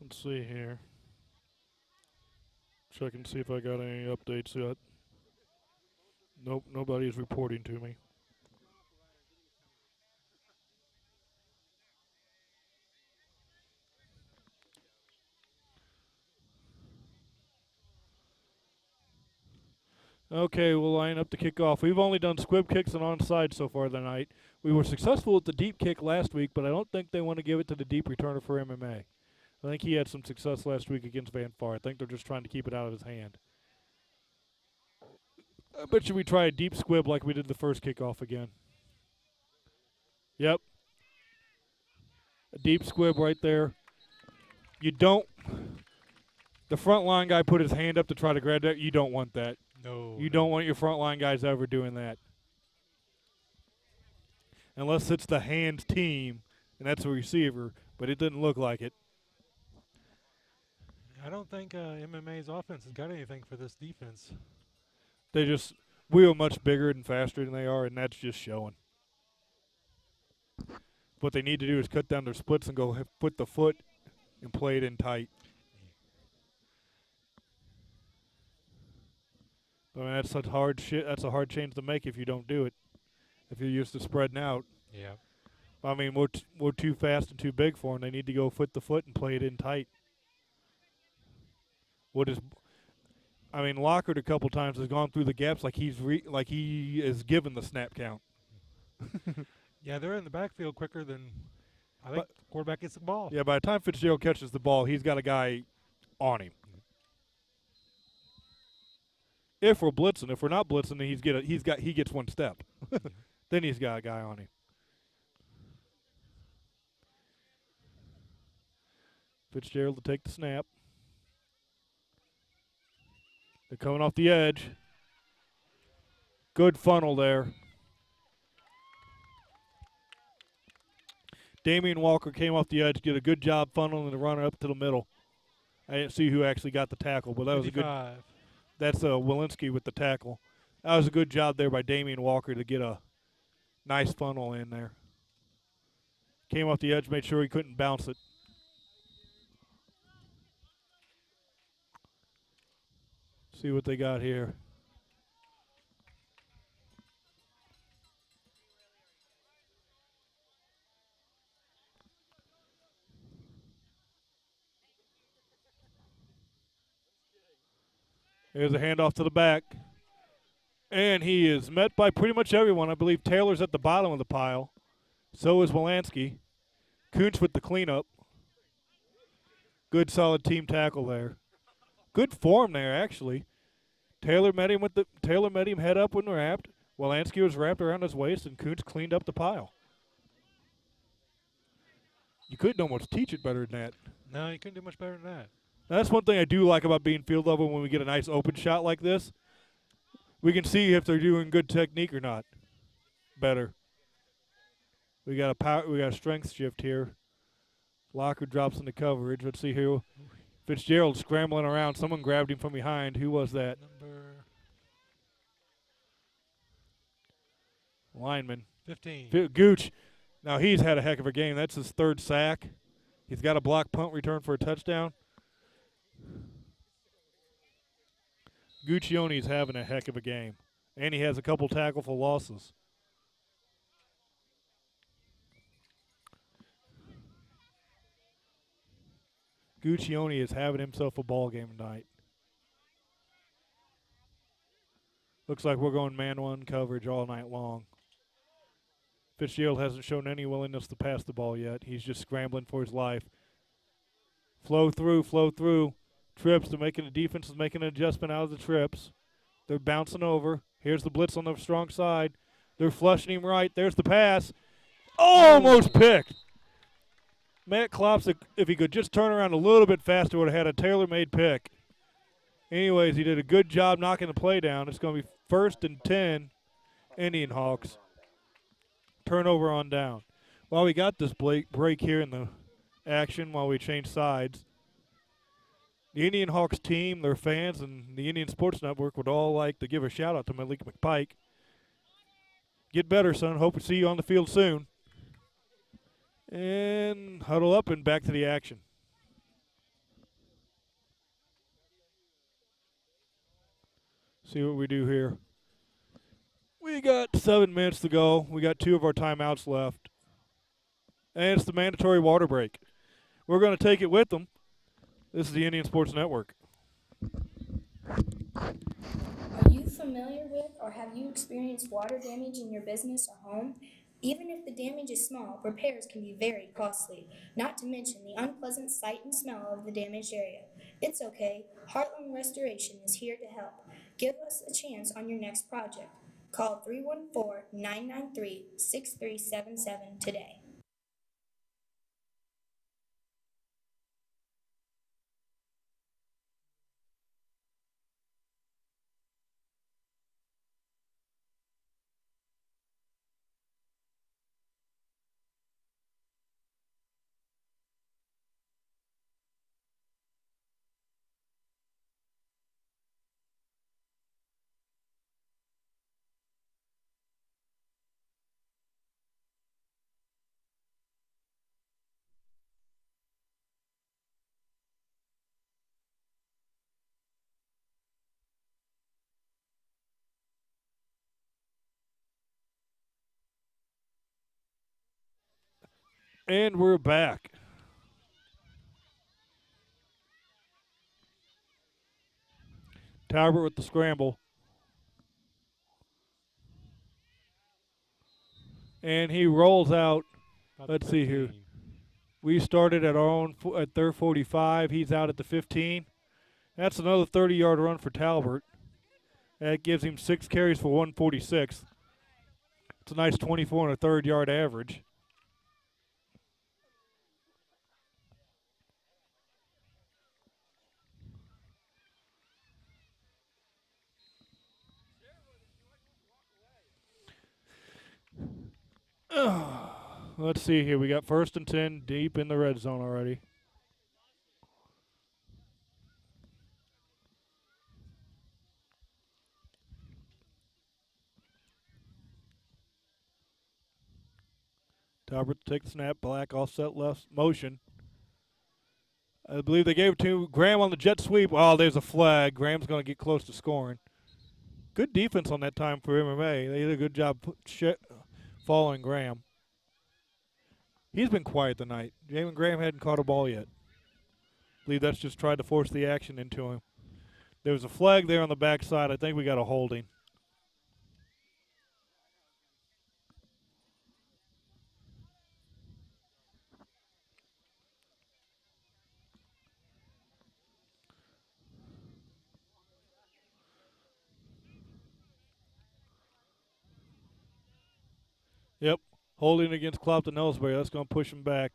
Speaker 3: Let's see here. Check and see if I got any updates yet. Nope, nobody is reporting to me. Okay, we'll line up to kick off. We've only done squib kicks and onside so far tonight. We were successful with the deep kick last week, but I don't think they want to give it to the deep returner for MMA. I think he had some success last week against Van Far. I think they're just trying to keep it out of his hand. I bet you we try a deep squib like we did the first kickoff again. Yep. A deep squib right there. You don't. The front line guy put his hand up to try to grab that. You don't want that.
Speaker 5: No.
Speaker 3: You don't want your front line guys ever doing that. Unless it's the hands team, and that's a receiver, but it didn't look like it.
Speaker 5: I don't think MMA's offense has got anything for this defense.
Speaker 3: We are much bigger and faster than they are, and that's just showing. What they need to do is cut down their splits and go put the foot and play it in tight. I mean, that's such hard shit. That's a hard change to make if you don't do it. if you're used to spreading out.
Speaker 5: Yeah.
Speaker 3: I mean, we're too fast and too big for them. They need to go foot to foot and play it in tight. Lockhart a couple times has gone through the gaps like he is given the snap count.
Speaker 5: Yeah, they're in the backfield quicker than I think the quarterback gets the ball.
Speaker 3: Yeah, by the time Fitzgerald catches the ball, he's got a guy on him. If we're blitzing, if we're not blitzing, then he gets one step. Then he's got a guy on him. Fitzgerald to take the snap. They're coming off the edge. Good funnel there. Damian Walker came off the edge, did a good job funneling the runner up to the middle. I didn't see who actually got the tackle, but that was a good. That's Walensky with the tackle. That was a good job there by Damian Walker to get a nice funnel in there. Came off the edge, made sure he couldn't bounce it. See what they got here. Here's a handoff to the back. And he is met by pretty much everyone. I believe Taylor's at the bottom of the pile. So is Walensky. Kuntz with the cleanup. Good solid team tackle there. Good form there, actually. Taylor met him head up when wrapped. Walensky was wrapped around his waist, and Kuntz cleaned up the pile. You couldn't almost teach it better than that.
Speaker 5: No, you couldn't do much better than that.
Speaker 3: Now, that's one thing I do like about being field level when we get a nice open shot like this. We can see if they're doing good technique or not. Better. We got a strength shift here. Locker drops into coverage. Let's see here. Fitzgerald scrambling around. Someone grabbed him from behind. Who was that? Lineman.
Speaker 5: 15.
Speaker 3: Gooch. Now, he's had a heck of a game. That's his third sack. He's got a block punt return for a touchdown. Guccioni's having a heck of a game. And he has a couple tackle for losses. Guccione is having himself a ball game tonight. Looks like we're going man-one coverage all night long. Fitzgerald hasn't shown any willingness to pass the ball yet. He's just scrambling for his life. Flow through. Trips. The defense is making an adjustment out of the trips. They're bouncing over. Here's the blitz on the strong side. They're flushing him right. There's the pass. Almost picked. Matt Klopsick, if he could just turn around a little bit faster, would have had a tailor-made pick. Anyways, he did a good job knocking the play down. It's going to be 1st and 10, Indian Hawks. Turnover on down. While we got this break here in the action, while we change sides, the Indian Hawks team, their fans, and the Indian Sports Network would all like to give a shout-out to Malik McPike. Get better, son. Hope to see you on the field soon. And huddle up and back to the action. See what we do here. We got 7 minutes to go. We got 2 of our timeouts left. And it's the mandatory water break. We're going to take it with them. This is the Indian Sports Network.
Speaker 2: Are you familiar with or have you experienced water damage in your business or home? Even if the damage is small, repairs can be very costly, not to mention the unpleasant sight and smell of the damaged area. It's okay. Heartland Restoration is here to help. Give us a chance on your next project. Call 314-993-6377 today.
Speaker 3: And we're back. Talbert with the scramble. And he rolls out.
Speaker 5: About
Speaker 3: Let's see here.
Speaker 5: 15.
Speaker 3: We started at our own at their 45. He's out at the 15. That's another 30-yard run for Talbert. That gives him 6 carries for 146. It's a nice 24 and a third yard average. Let's see here. We got 1st and 10 deep in the red zone already. Talbert to take the snap. Black offset left motion. I believe they gave it to Graham on the jet sweep. Oh, there's a flag. Graham's going to get close to scoring. Good defense on that time for MMA. They did a good job following Graham. He's been quiet tonight. Jamin Graham hadn't caught a ball yet. I believe that's just tried to force the action into him. There was a flag there on the backside. I think we got a holding. Yep, holding against Clopton Ellsbury. That's going to push him back.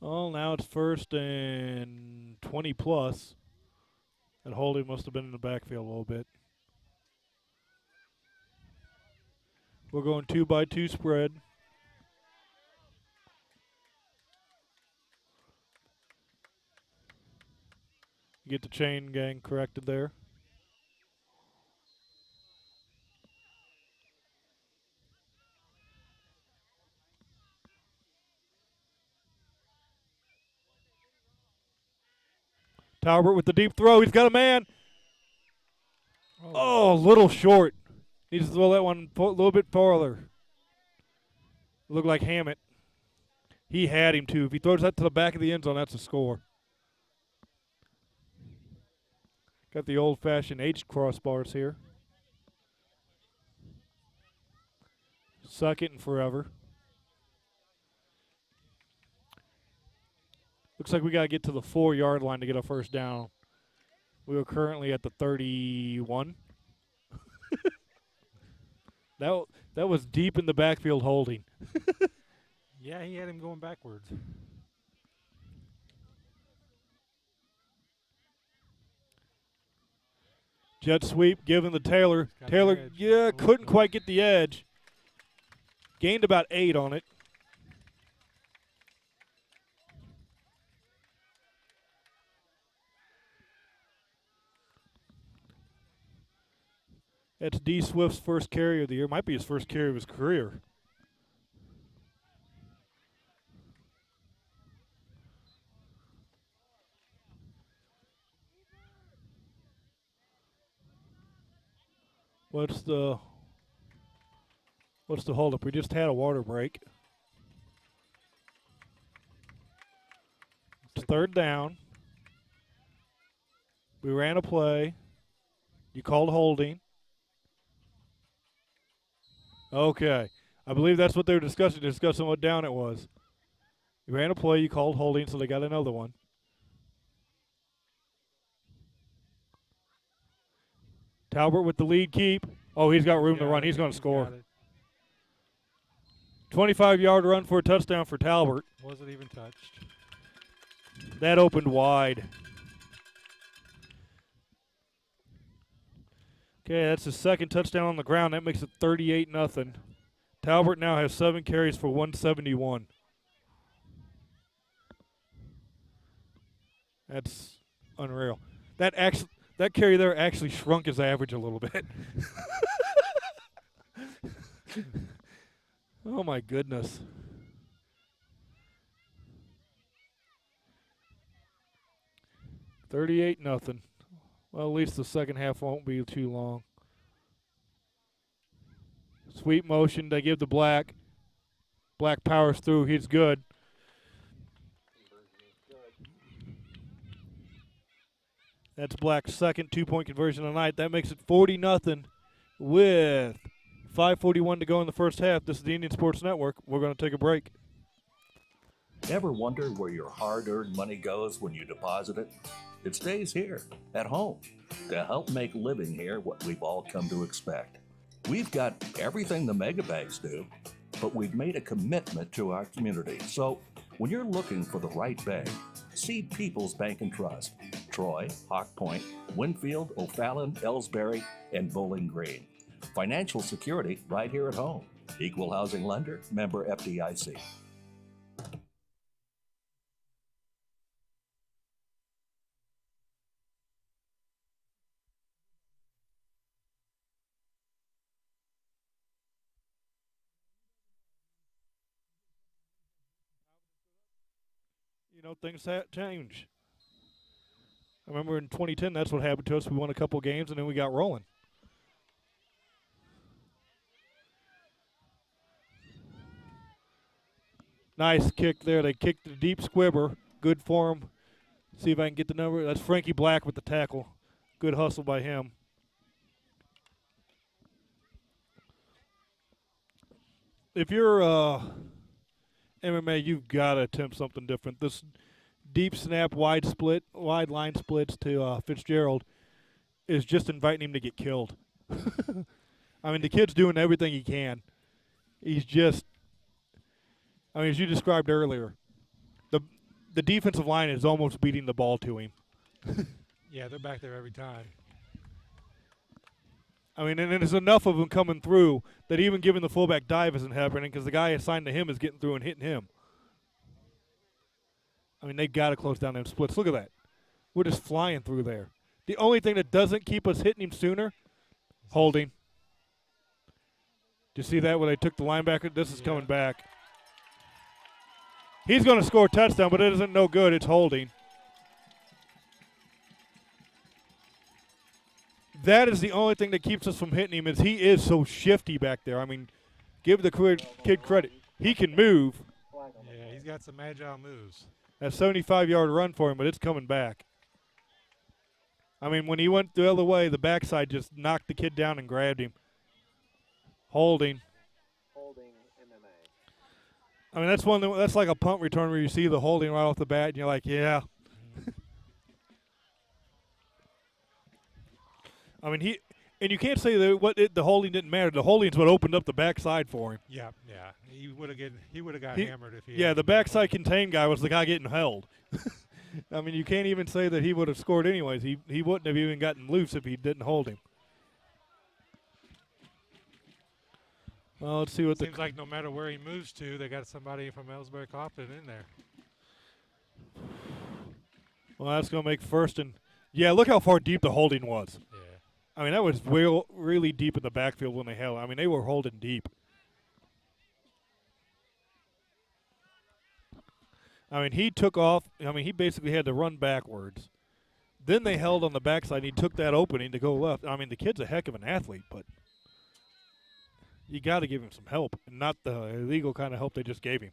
Speaker 3: Well, now it's 1st and 20 plus. That holding must have been in the backfield a little bit. We're going 2-by-2 spread. Get the chain gang corrected there. Talbert with the deep throw. He's got a man. Oh, a little short. Needs to throw that one a little bit farther. Looked like Hammett. He had him, too. If he throws that to the back of the end zone, that's a score. Got the old-fashioned H crossbars here. 2nd and forever. Looks like we got to get to the 4-yard line to get a 1st down. We are currently at the 31. That was deep in the backfield holding.
Speaker 5: Yeah, he had him going backwards.
Speaker 3: Jet sweep given to Taylor.
Speaker 5: Got the
Speaker 3: Taylor,
Speaker 5: edge.
Speaker 3: yeah,
Speaker 5: Oh,
Speaker 3: couldn't
Speaker 5: no.
Speaker 3: quite get the edge. Gained about 8 on it. That's D. Swift's 1st carry of the year. Might be his 1st carry of his career. What's the holdup? We just had a water break. It's 3rd down. We ran a play. You called holding. Okay. I believe that's what they were discussing what down it was. You ran a play, you called holding, so they got another one. Talbert with the lead keep. Oh, he's got room to run. He's going to score. 25-yard run for a touchdown for Talbert.
Speaker 5: Wasn't even touched.
Speaker 3: That opened wide. Okay, that's his 2nd touchdown on the ground. That makes it 38-0. Talbert now has 7 carries for 171. That's unreal. That carry there actually shrunk his average a little bit. Oh my goodness. $38-0. Well, at least the second half won't be too long. Sweep motion. They give the Black. Black powers through. He's good. That's Black's second 2-point conversion of the night. That makes it 40-0 with 5:41 to go in the first half. This is the Indian Sports Network. We're going to take a break.
Speaker 6: Ever wonder where your hard-earned money goes when you deposit it? It stays here, at home, to help make living here what we've all come to expect. We've got everything the mega banks do, but we've made a commitment to our community. So when you're looking for the right bank, see People's Bank and Trust. Troy, Hawk Point, Winfield, O'Fallon, Ellsbury, and Bowling Green. Financial security right here at home. Equal housing lender, member FDIC.
Speaker 3: You know, things change. I remember in 2010, that's what happened to us. We won a couple games, and then we got rolling. Nice kick there. They kicked the deep squibber. Good for him. See if I can get the number. That's Frankie Black with the tackle. Good hustle by him. If you're MMA, you've got to attempt something different. This deep snap, wide line splits to Fitzgerald is just inviting him to get killed. I mean, the kid's doing everything he can. He's just, I mean, as you described earlier, the defensive line is almost beating the ball to him.
Speaker 5: Yeah, they're back there every time.
Speaker 3: I mean, and there's enough of them coming through that even giving the fullback dive isn't happening because the guy assigned to him is getting through and hitting him. I mean, they got to close down them splits. Look at that. We're just flying through there. The only thing that doesn't keep us hitting him sooner, holding. Do you see that where they took the linebacker? This is coming back. He's going to score a touchdown, but it isn't no good. It's holding. That is the only thing that keeps us from hitting him is he is so shifty back there. I mean, give the kid credit. He can move.
Speaker 5: Yeah, he's got some agile moves.
Speaker 3: A 75-yard run for him, but it's coming back. I mean, when he went the other way, the backside just knocked the kid down and grabbed him. Holding. I mean, that's like a punt return where you see the holding right off the bat, and you're like, yeah. I mean, you can't say that the holding didn't matter. The holding's what opened up the backside for him.
Speaker 5: Yeah. He would have got hammered if he.
Speaker 3: Yeah, the backside contained guy was the guy getting held. I mean, you can't even say that he would have scored anyways. He wouldn't have even gotten loose if he didn't hold him. Well, let's see what
Speaker 5: Seems like no matter where he moves to, they got somebody from Ellsbury Coffin in there.
Speaker 3: Well, that's going to make first and yeah. Look how far deep the holding was.
Speaker 5: Yeah.
Speaker 3: I mean, that was really deep in the backfield when they held. I mean, they were holding deep. I mean, he took off. I mean, he basically had to run backwards. Then they held on the backside, and he took that opening to go left. I mean, the kid's a heck of an athlete, but you got to give him some help, and not the illegal kind of help they just gave him.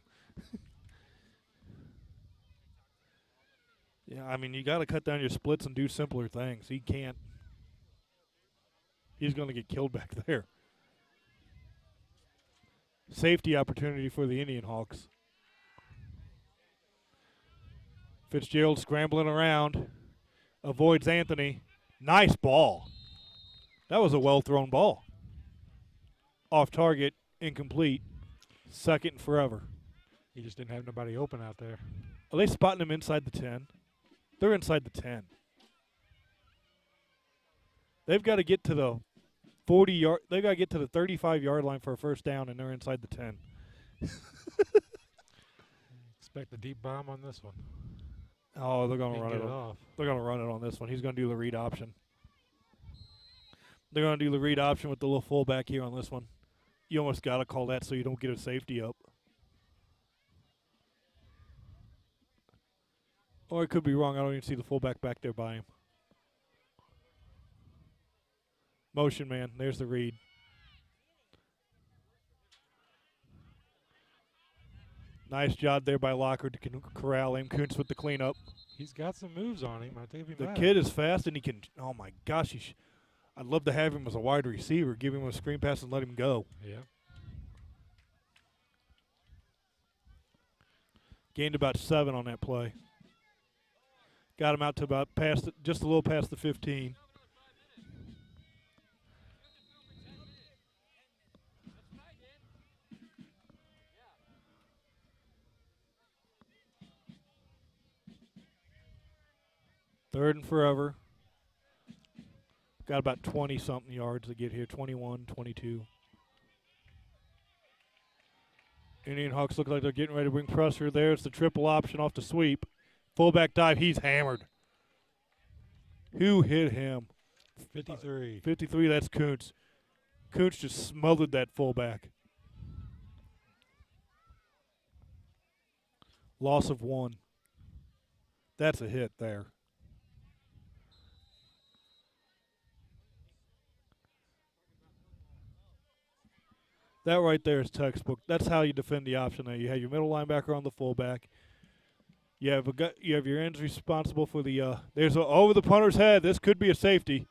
Speaker 3: Yeah, I mean, you got to cut down your splits and do simpler things. He can't. He's going to get killed back there. Safety opportunity for the Indian Hawks. Fitzgerald scrambling around. Avoids Anthony. Nice ball. That was a well-thrown ball. Off target, incomplete. Second and forever.
Speaker 5: He just didn't have nobody open out there.
Speaker 3: Are they spotting him inside the 10? They're inside the 10. They've got to get to the 40-yard. They've got to get to the 35-yard line for a first down, and they're inside the 10.
Speaker 5: Expect a deep bomb on this one.
Speaker 3: Oh, they're going to
Speaker 5: Can't
Speaker 3: run
Speaker 5: get
Speaker 3: it
Speaker 5: off.
Speaker 3: They're going to run it on this one. He's going to do the read option. They're going to do the read option with the little fullback here on this one. You almost got to call that so you don't get a safety up. Or it could be wrong. I don't even see the fullback back there by him. Motion man. There's the read. Nice job there by Locker to corral him. Kuntz with the cleanup.
Speaker 5: He's got some moves on him. I think
Speaker 3: The kid is fast and he can. Oh my gosh! I'd love to have him as a wide receiver. Give him a screen pass and let him go.
Speaker 5: Yeah.
Speaker 3: Gained about 7 on that play. Got him out to about just a little past the 15. Third and forever. Got about 20-something yards to get here, 21, 22. Indian Hawks look like they're getting ready to bring pressure. There's the triple option off the sweep. Fullback dive, he's hammered. Who hit him?
Speaker 5: 53.
Speaker 3: 53, that's Kuntz. Kuntz just smothered that fullback. Loss of 1. That's a hit there. That right there is textbook. That's how you defend the option there. You have your middle linebacker on the fullback. You have your ends responsible for the there's over the punter's head. This could be a safety.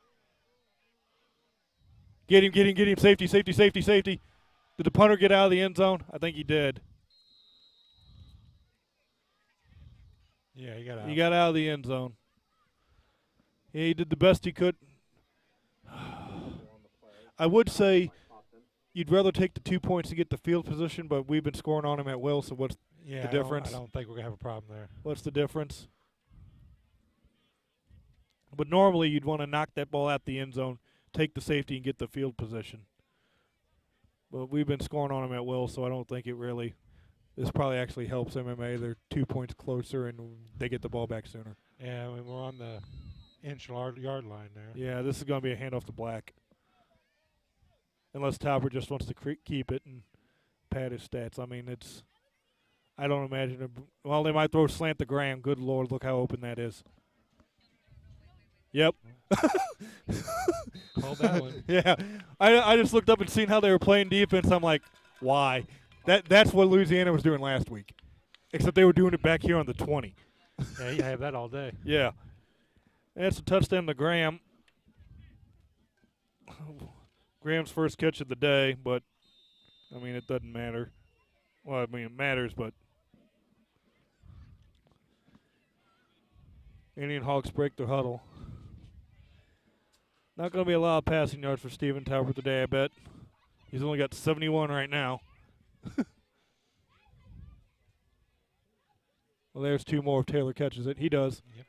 Speaker 3: Get him, safety. Did the punter get out of the end zone? I think he did.
Speaker 5: Yeah, he got out.
Speaker 3: He got out of the end zone. Yeah, he did the best he could. I would say you'd rather take the 2 points to get the field position, but we've been scoring on him at will, so what's the difference?
Speaker 5: I don't think we're going to have a problem there.
Speaker 3: What's the difference? But normally you'd want to knock that ball out the end zone, take the safety, and get the field position. But we've been scoring on them at will, so I don't think it really – this probably actually helps MMA. They're 2 points closer, and they get the ball back sooner.
Speaker 5: Yeah, I mean, we're on the inch-yard line there.
Speaker 3: Yeah, this is going to be a handoff to Black. Unless Tauber just wants to keep it and pad his stats. I mean, I don't imagine well, they might throw slant to Graham. Good Lord, look how open that is. Yep.
Speaker 5: Called that one.
Speaker 3: Yeah. I just looked up and seen how they were playing defense. I'm like, why? That's what Louisiana was doing last week. Except they were doing it back here on the 20.
Speaker 5: Yeah, you have that all day.
Speaker 3: Yeah. That's a touchdown to Graham. Graham's first catch of the day, but, I mean, it doesn't matter. Well, I mean, it matters, but Indian Hawks break their huddle. Not going to be a lot of passing yards for Steven Tauber today, I bet. He's only got 71 right now. Well, there's 2 more if Taylor catches it. He does.
Speaker 5: Yep.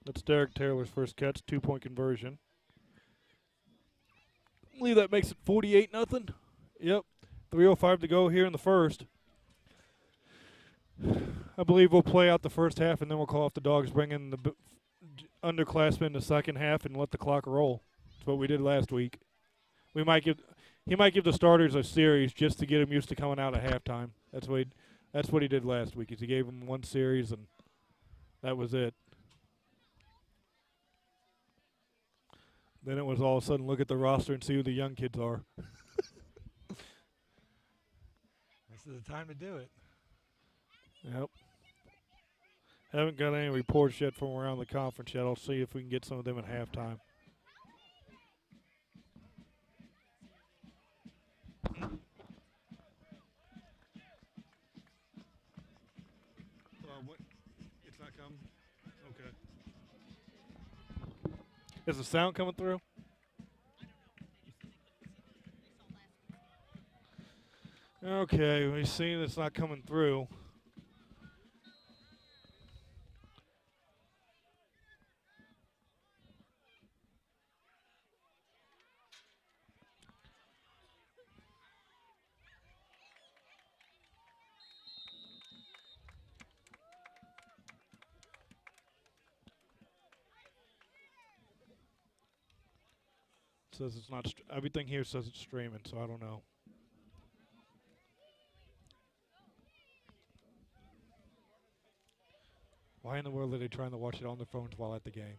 Speaker 3: That's Derek Taylor's first catch, 2-point conversion. I believe that makes it 48-0. Yep, 3:05 to go here in the first. I believe we'll play out the first half, and then we'll call off the Dogs, bring in the underclassmen in the second half, and let the clock roll. That's what we did last week. He might give the starters a series just to get them used to coming out at halftime. That's what he did last week. Is he gave them one series, and that was it. Then it was all of a sudden look at the roster and see who the young kids are.
Speaker 5: This is the time to do it.
Speaker 3: Yep. Haven't got any reports yet from around the conference yet. I'll see if we can get some of them at halftime. It's not coming? Okay. Is the sound coming through? Okay, we've seen it's not coming through. says it's not. Everything here says it's streaming, so I don't know. Why in the world are they trying to watch it on their phones while at the game?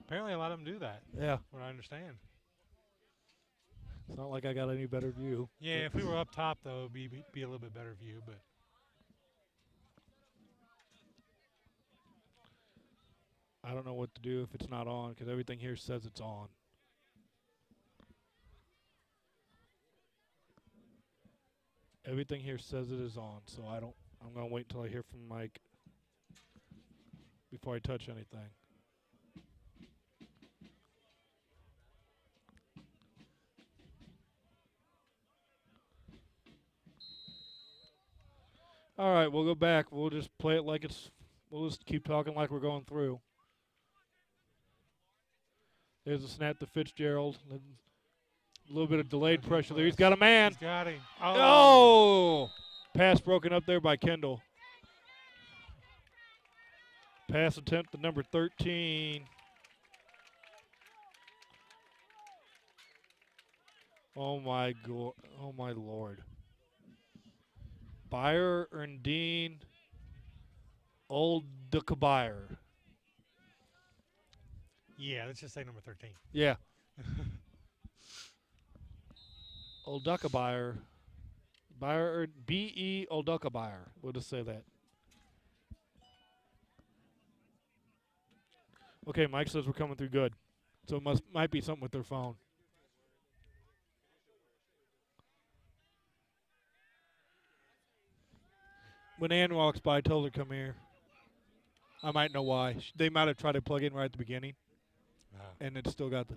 Speaker 5: Apparently, a lot of them do that.
Speaker 3: Yeah.
Speaker 5: What I understand.
Speaker 3: It's not like I got any better view.
Speaker 5: Yeah, if we were up top, though, it'd be a little bit better view. But
Speaker 3: I don't know what to do if it's not on because everything here says it's on. Everything here says it is on, so I'm gonna wait until I hear from Mike before I touch anything. All right, we'll go back. We'll just play it like we'll just keep talking like we're going through. There's a snap to Fitzgerald. A little bit of delayed pressure there. He's got a man.
Speaker 5: he's got him.
Speaker 3: Oh! Pass broken up there by Kendall. Pass attempt to number 13. Oh my Lord. Bayer Erndine Oldukabire.
Speaker 5: Yeah, let's just say number 13.
Speaker 3: Yeah. Oldukabire. Bayer B.E. Oldukabire. We'll just say that. Okay, Mike says we're coming through good. So it might be something with their phone. When Ann walks by, tell her to come here. I might know why. They might have tried to plug in right at the beginning, and it still got the...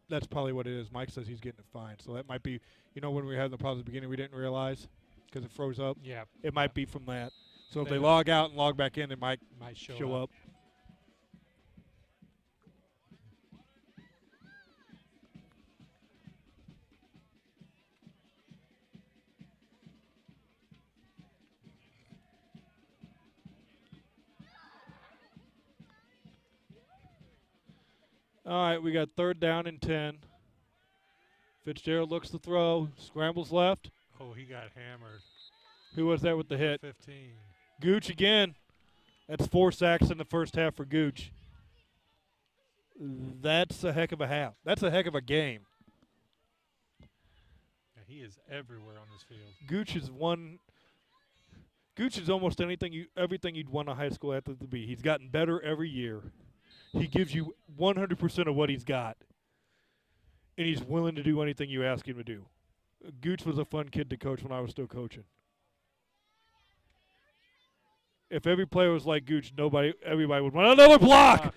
Speaker 3: That's probably what it is. Mike says he's getting it fine. So that might be, when we were having the problems at the beginning, we didn't realize because it froze up.
Speaker 5: Yeah.
Speaker 3: It might be from that. So if they log out and log back in, it might show up. All right, we got 3rd down and 10. Fitzgerald looks to throw, scrambles left.
Speaker 5: Oh, he got hammered.
Speaker 3: Who was that with the hit?
Speaker 5: 15.
Speaker 3: Gooch again. That's 4 sacks in the first half for Gooch. That's a heck of a half. That's a heck of a game.
Speaker 5: Yeah, he is everywhere on this field.
Speaker 3: Gooch is almost everything you'd want a high school athlete to be. He's gotten better every year. He gives you 100% of what he's got, and he's willing to do anything you ask him to do. Gooch was a fun kid to coach when I was still coaching. If every player was like Gooch, everybody would want another block.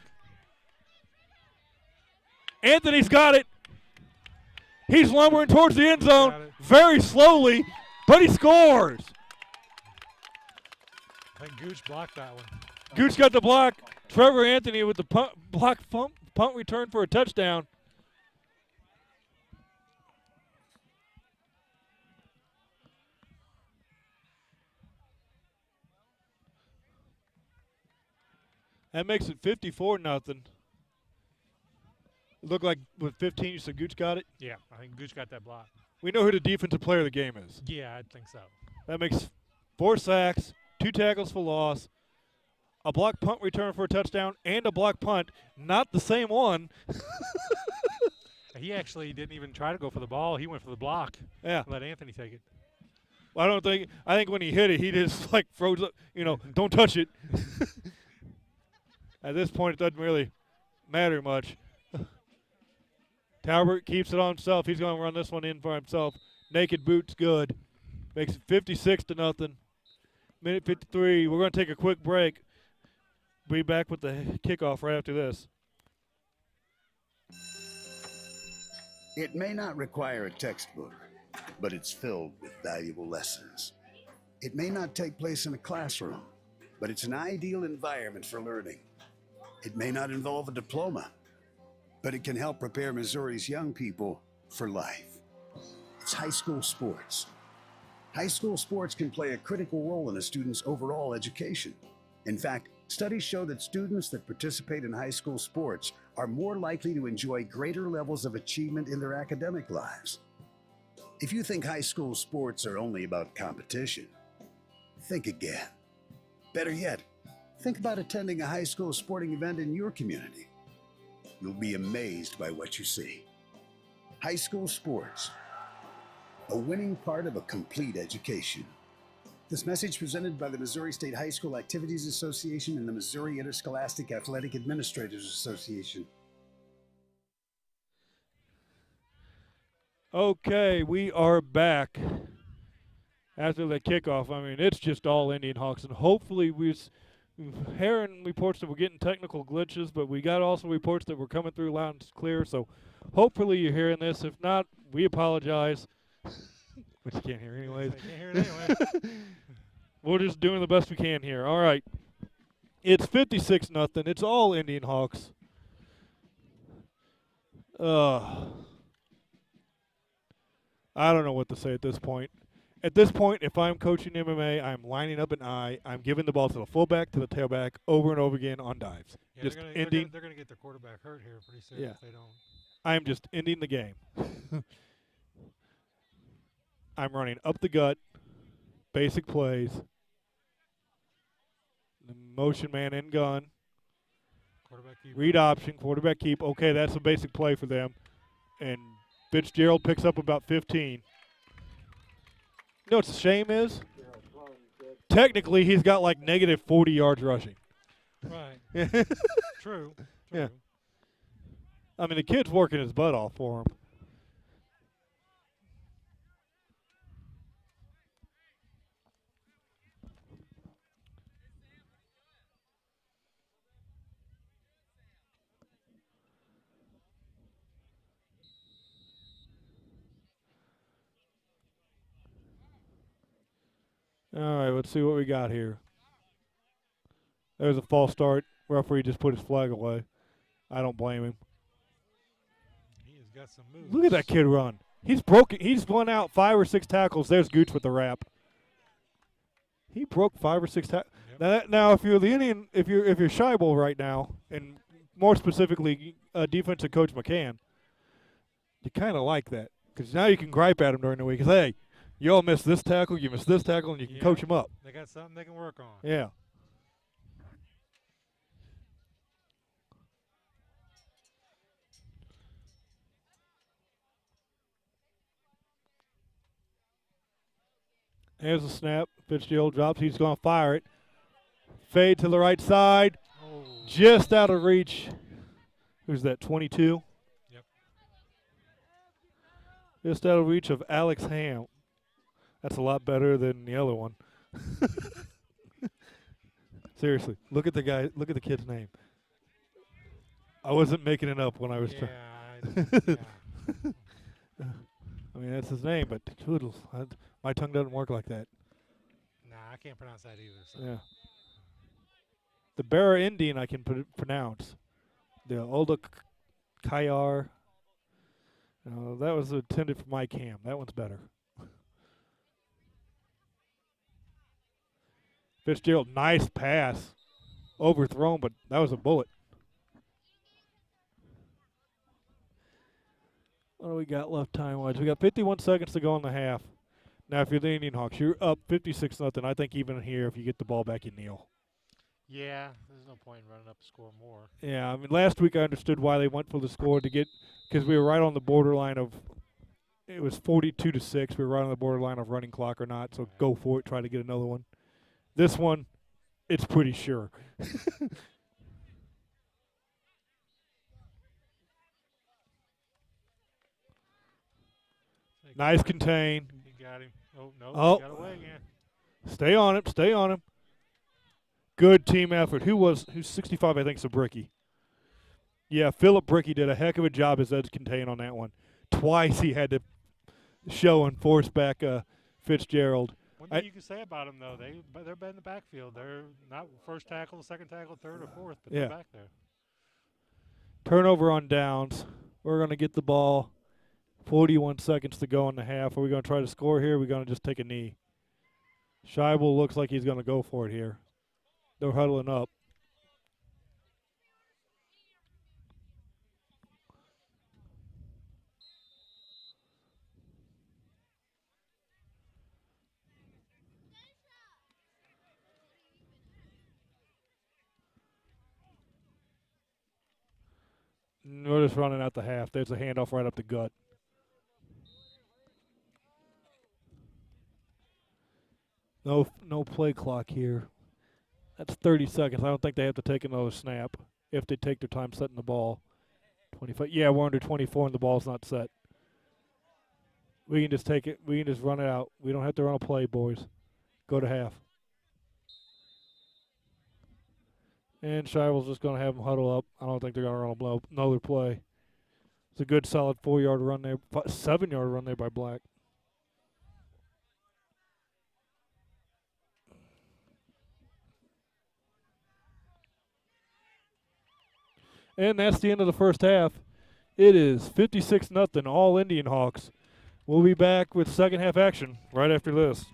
Speaker 3: Anthony's got it. He's lumbering towards the end zone very slowly, but he scores.
Speaker 5: I think Gooch blocked that one.
Speaker 3: Gooch got the block. Trevor Anthony with the punt return for a touchdown. That makes it 54-0. It looked like with 15, you said Gooch got it?
Speaker 5: Yeah, I think Gooch got that block.
Speaker 3: We know who the defensive player of the game is.
Speaker 5: Yeah, I think so.
Speaker 3: That makes 4 sacks, 2 tackles for loss, a block punt return for a touchdown, and a block punt. Not the same one.
Speaker 5: He actually didn't even try to go for the ball. He went for the block.
Speaker 3: Yeah.
Speaker 5: Let Anthony take it.
Speaker 3: Well, I think when he hit it, he just froze up, don't touch it. At this point, it doesn't really matter much. Talbert keeps it on himself. He's going to run this one in for himself. Naked boots, good. Makes it 56-0. Minute 53. We're going to take a quick break. Be back with the kickoff right after this.
Speaker 8: It may not require a textbook, but it's filled with valuable lessons. It may not take place in a classroom, but it's an ideal environment for learning. It may not involve a diploma, but it can help prepare Missouri's young people for life. It's high school sports, High school sports can play a critical role in a student's overall education. In fact, studies show that students that participate in high school sports are more likely to enjoy greater levels of achievement in their academic lives. If you think high school sports are only about competition, think again. Better yet, think about attending a high school sporting event in your community. You'll be amazed by what you see. High school sports, a winning part of a complete education. This message presented by the Missouri State High School Activities Association and the Missouri Interscholastic Athletic Administrators Association.
Speaker 3: Okay, we are back after the kickoff. I mean, it's just all Indian Hawks, and hopefully we're hearing reports that we're getting technical glitches, but we got also reports that we're coming through loud and clear, so hopefully you're hearing this. If not, we apologize. But you can't hear anyways.
Speaker 5: I can't hear it anyway.
Speaker 3: We're just doing the best we can here. All right. It's 56-0. It's all Indian Hawks. I don't know what to say at this point. At this point, if I'm coaching MMA, I'm lining up an I. I'm giving the ball to the fullback, to the tailback, over and over again on dives.
Speaker 5: Yeah,
Speaker 3: Just
Speaker 5: they're
Speaker 3: ending.
Speaker 5: gonna get their quarterback hurt here pretty soon
Speaker 3: Yeah.
Speaker 5: if they don't.
Speaker 3: I'm just ending the game. I'm running up the gut, basic plays, the motion man in gun,
Speaker 5: Quarterback keep.
Speaker 3: read option, quarterback keep. Okay, that's a basic play for them. And Fitzgerald picks up about 15. You know what the shame is? Technically, he's got like negative 40 yards rushing.
Speaker 5: Right. True.
Speaker 3: Yeah. I mean, the kid's working his butt off for him. All right, let's see what we got here. There's a false start. Referee just put his flag away. I don't blame him.
Speaker 5: He has got some moves.
Speaker 3: Look at that kid run. He's broken. He's won out 5 or 6 tackles. There's Gooch with the wrap. He broke 5 or 6 tackles.
Speaker 5: Yep.
Speaker 3: Now, if you're the Indian, if you're Scheibel right now, and more specifically, defensive coach McCann, you kind of like that because now you can gripe at him during the week. Cause hey, you all missed this tackle, you missed this tackle, and you can coach him up.
Speaker 5: They got something they can work on.
Speaker 3: Yeah. Here's a snap. Fitzgerald drops. He's going to fire it. Fade to the right side.
Speaker 5: Oh.
Speaker 3: Just out of reach. Who's that, 22?
Speaker 5: Yep.
Speaker 3: Just out of reach of Alex Ham. That's a lot better than the other one. Seriously, look at the guy. Look at the kid's name. I wasn't making it up when I was trying.
Speaker 5: Yeah.
Speaker 3: I mean, that's his name, but toodles. My tongue doesn't work like that.
Speaker 5: Nah, I can't pronounce that either. So.
Speaker 3: Yeah. The Barra Indian I can pronounce. The Olda Kayar. That was intended for Mike Ham. That one's better. Fitzgerald, nice pass. Overthrown, but that was a bullet. What do we got left time-wise? We got 51 seconds to go in the half. Now, if you're the Indian Hawks, you're up 56-0. I think even here, if you get the ball back, you kneel.
Speaker 5: Yeah, there's no point in running up to score more.
Speaker 3: Yeah, I mean, last week I understood why they went for the score to get – because we were right on the borderline of – it was 42-6. We were right on the borderline of running clock or not, so go for it, try to get another one. This one, it's pretty sure. Nice contain.
Speaker 5: He got him. Oh, no.
Speaker 3: Oh.
Speaker 5: He got away again.
Speaker 3: Stay on him. Stay on him. Good team effort. Who's 65, I think, Bricky. Yeah, Philip Bricky did a heck of a job as edge contain on that one. Twice he had to show and force back Fitzgerald.
Speaker 5: One thing you can say about them, though, they're in the backfield. They're not first tackle, second tackle, third or fourth, but they're back there.
Speaker 3: Turnover on downs. We're going to get the ball. 41 seconds to go in the half. Are we going to try to score here? Or are we going to just take a knee? Scheibel looks like he's going to go for it here. They're huddling up. We're just running out the half. There's a handoff right up the gut. No play clock here. That's 30 seconds. I don't think they have to take another snap if they take their time setting the ball. 25. Yeah, we're under 24 and the ball's not set. We can just take it. We can just run it out. We don't have to run a play, boys. Go to half. And Scheibel's just going to have them huddle up. I don't think they're going to run another play. It's a good, solid 4-yard run there. 7-yard run there by Black. And that's the end of the first half. It is 56-0, all Indian Hawks. We'll be back with second half action right after this.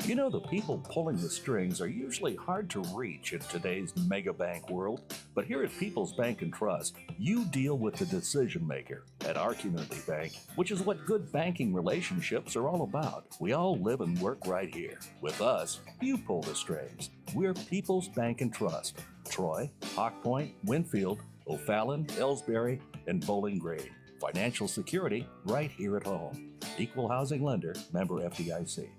Speaker 6: You know, the people pulling the strings are usually hard to reach in today's mega bank world, but here at People's Bank and Trust, you deal with the decision maker. At our community bank, which is what good banking relationships are all about, we all live and work right here. With us, you pull the strings. We're People's Bank and Trust. Troy, Hawk Point, Winfield, O'Fallon, Ellsbury, and Bowling Green. Financial security right here at home. Equal housing lender, member FDIC.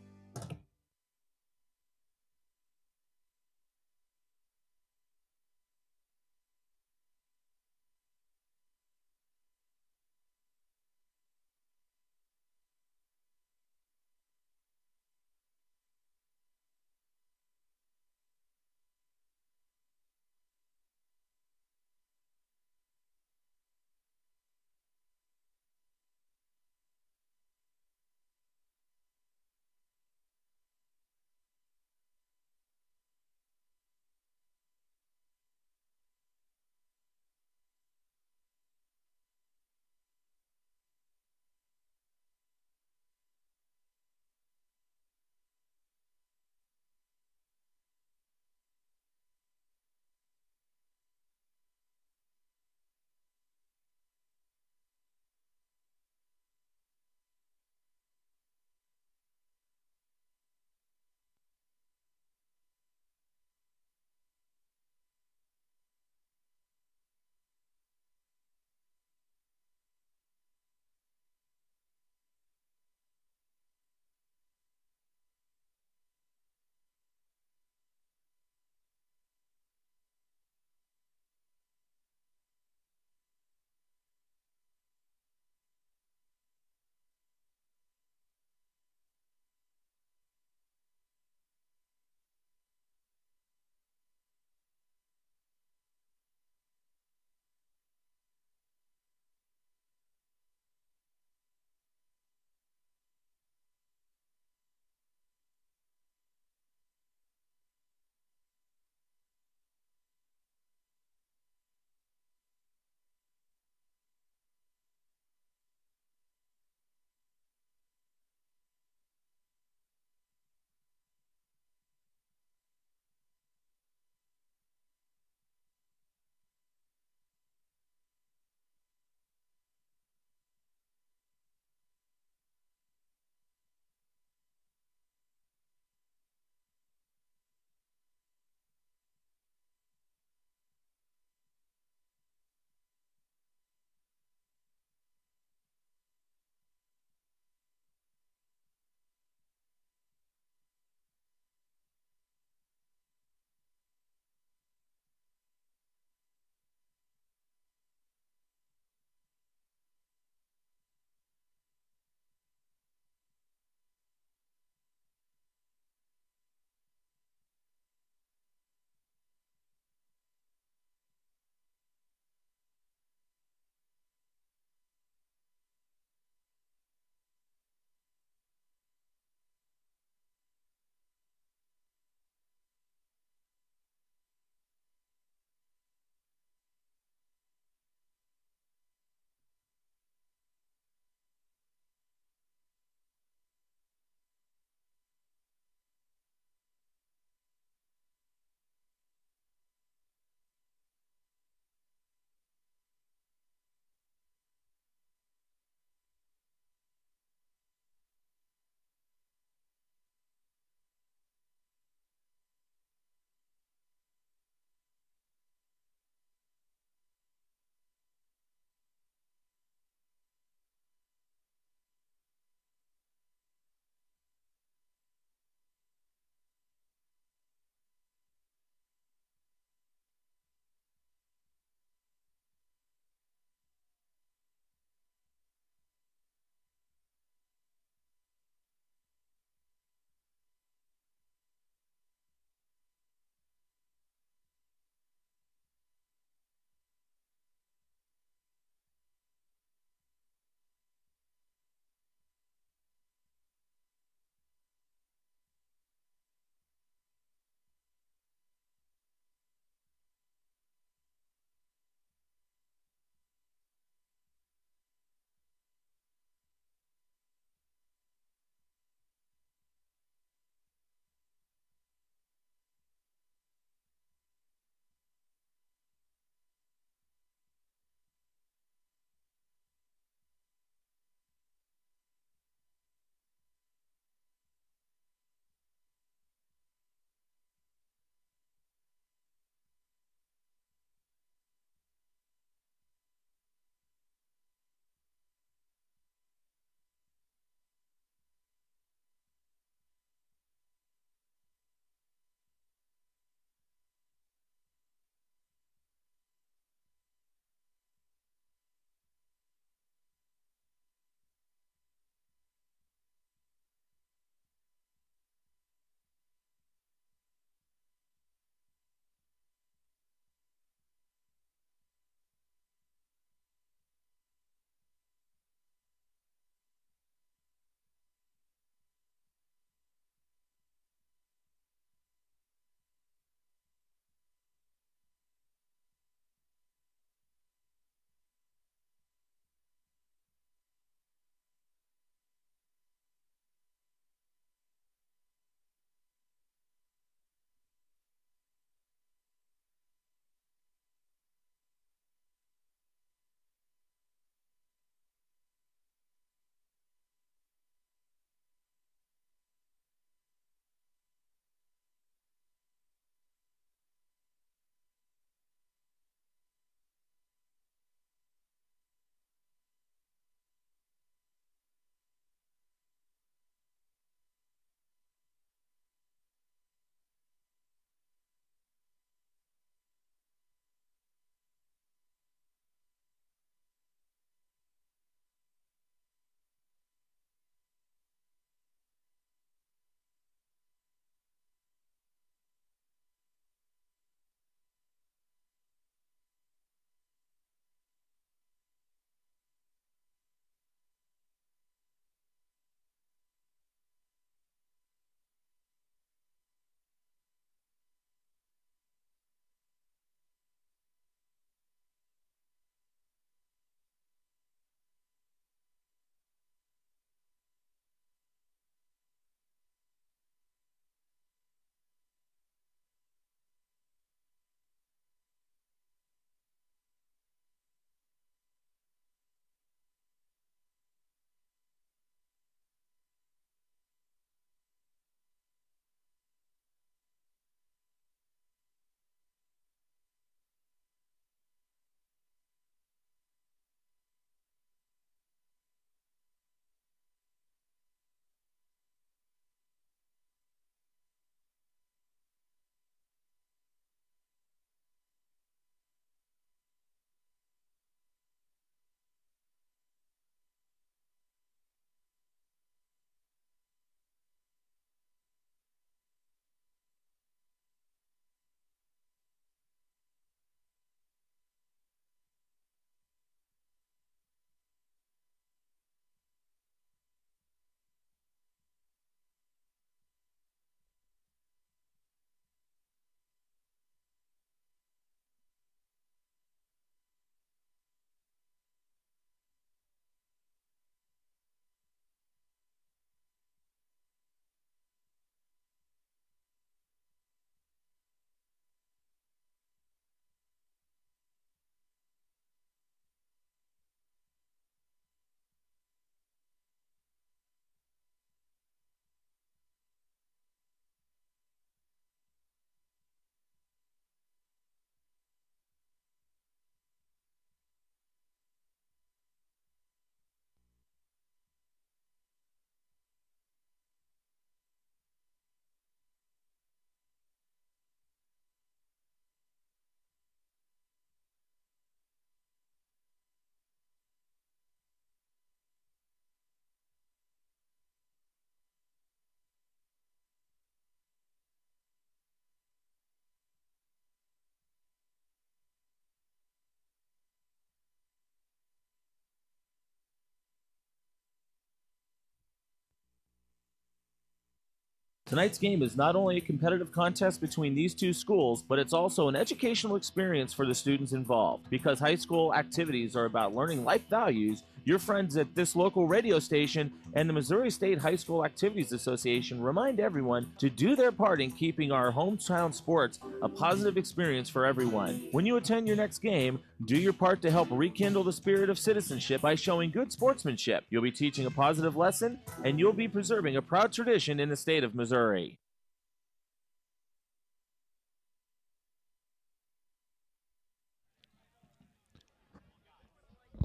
Speaker 9: Tonight's game is not only a competitive contest between these two schools, but it's also an educational experience for the students involved. Because high school activities are about learning life values, your friends at this local radio station and the Missouri State High School Activities Association remind everyone to do their part in keeping our hometown sports a positive experience for everyone. When you attend your next game, do your part to help rekindle the spirit of citizenship by showing good sportsmanship. You'll be teaching a positive lesson, and you'll be preserving a proud tradition in the state of Missouri.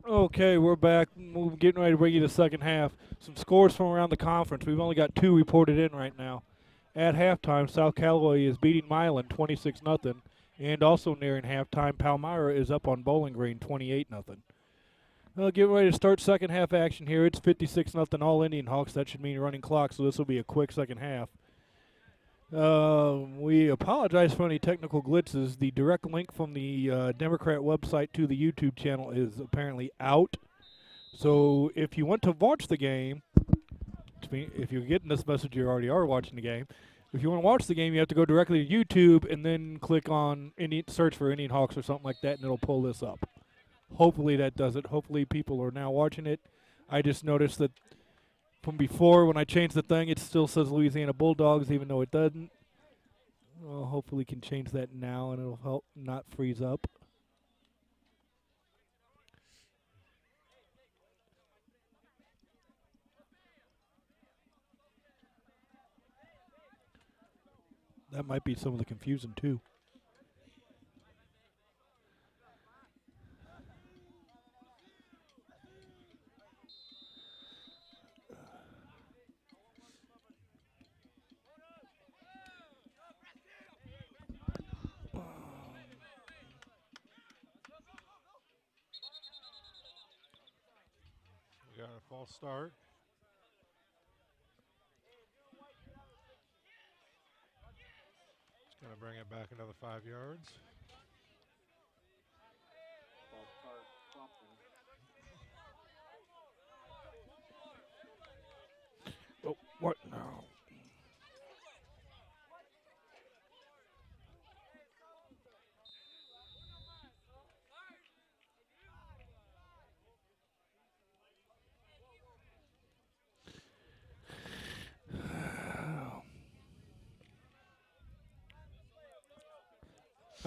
Speaker 3: Okay, we're back. We're getting ready to bring you the second half. Some scores from around the conference. We've only got 2 reported in right now. At halftime, South Callaway is beating Milan 26-0, and also nearing halftime, Palmyra is up on Bowling Green 28-0. Getting ready to start second half action here. It's 56-0 all Indian Hawks. That should mean running clock, so this will be a quick second half. We apologize for any technical glitches. The direct link from the Democrat website to the YouTube channel is apparently out. So if you want to watch the game, if you're getting this message, you already are watching the game. If you want to watch the game, you have to go directly to YouTube and then click on search for Indian Hawks or something like that, and it'll pull this up. Hopefully that does it. Hopefully people are now watching it. I just noticed that from before, when I changed the thing, it still says Louisiana Bulldogs, even though it doesn't. Well, hopefully we can change that now, and it'll help not freeze up. That might be some of the confusion, too.
Speaker 5: We got a false start. It's going to bring it back another 5 yards.
Speaker 4: False start, Crofton.
Speaker 3: Oh, what now?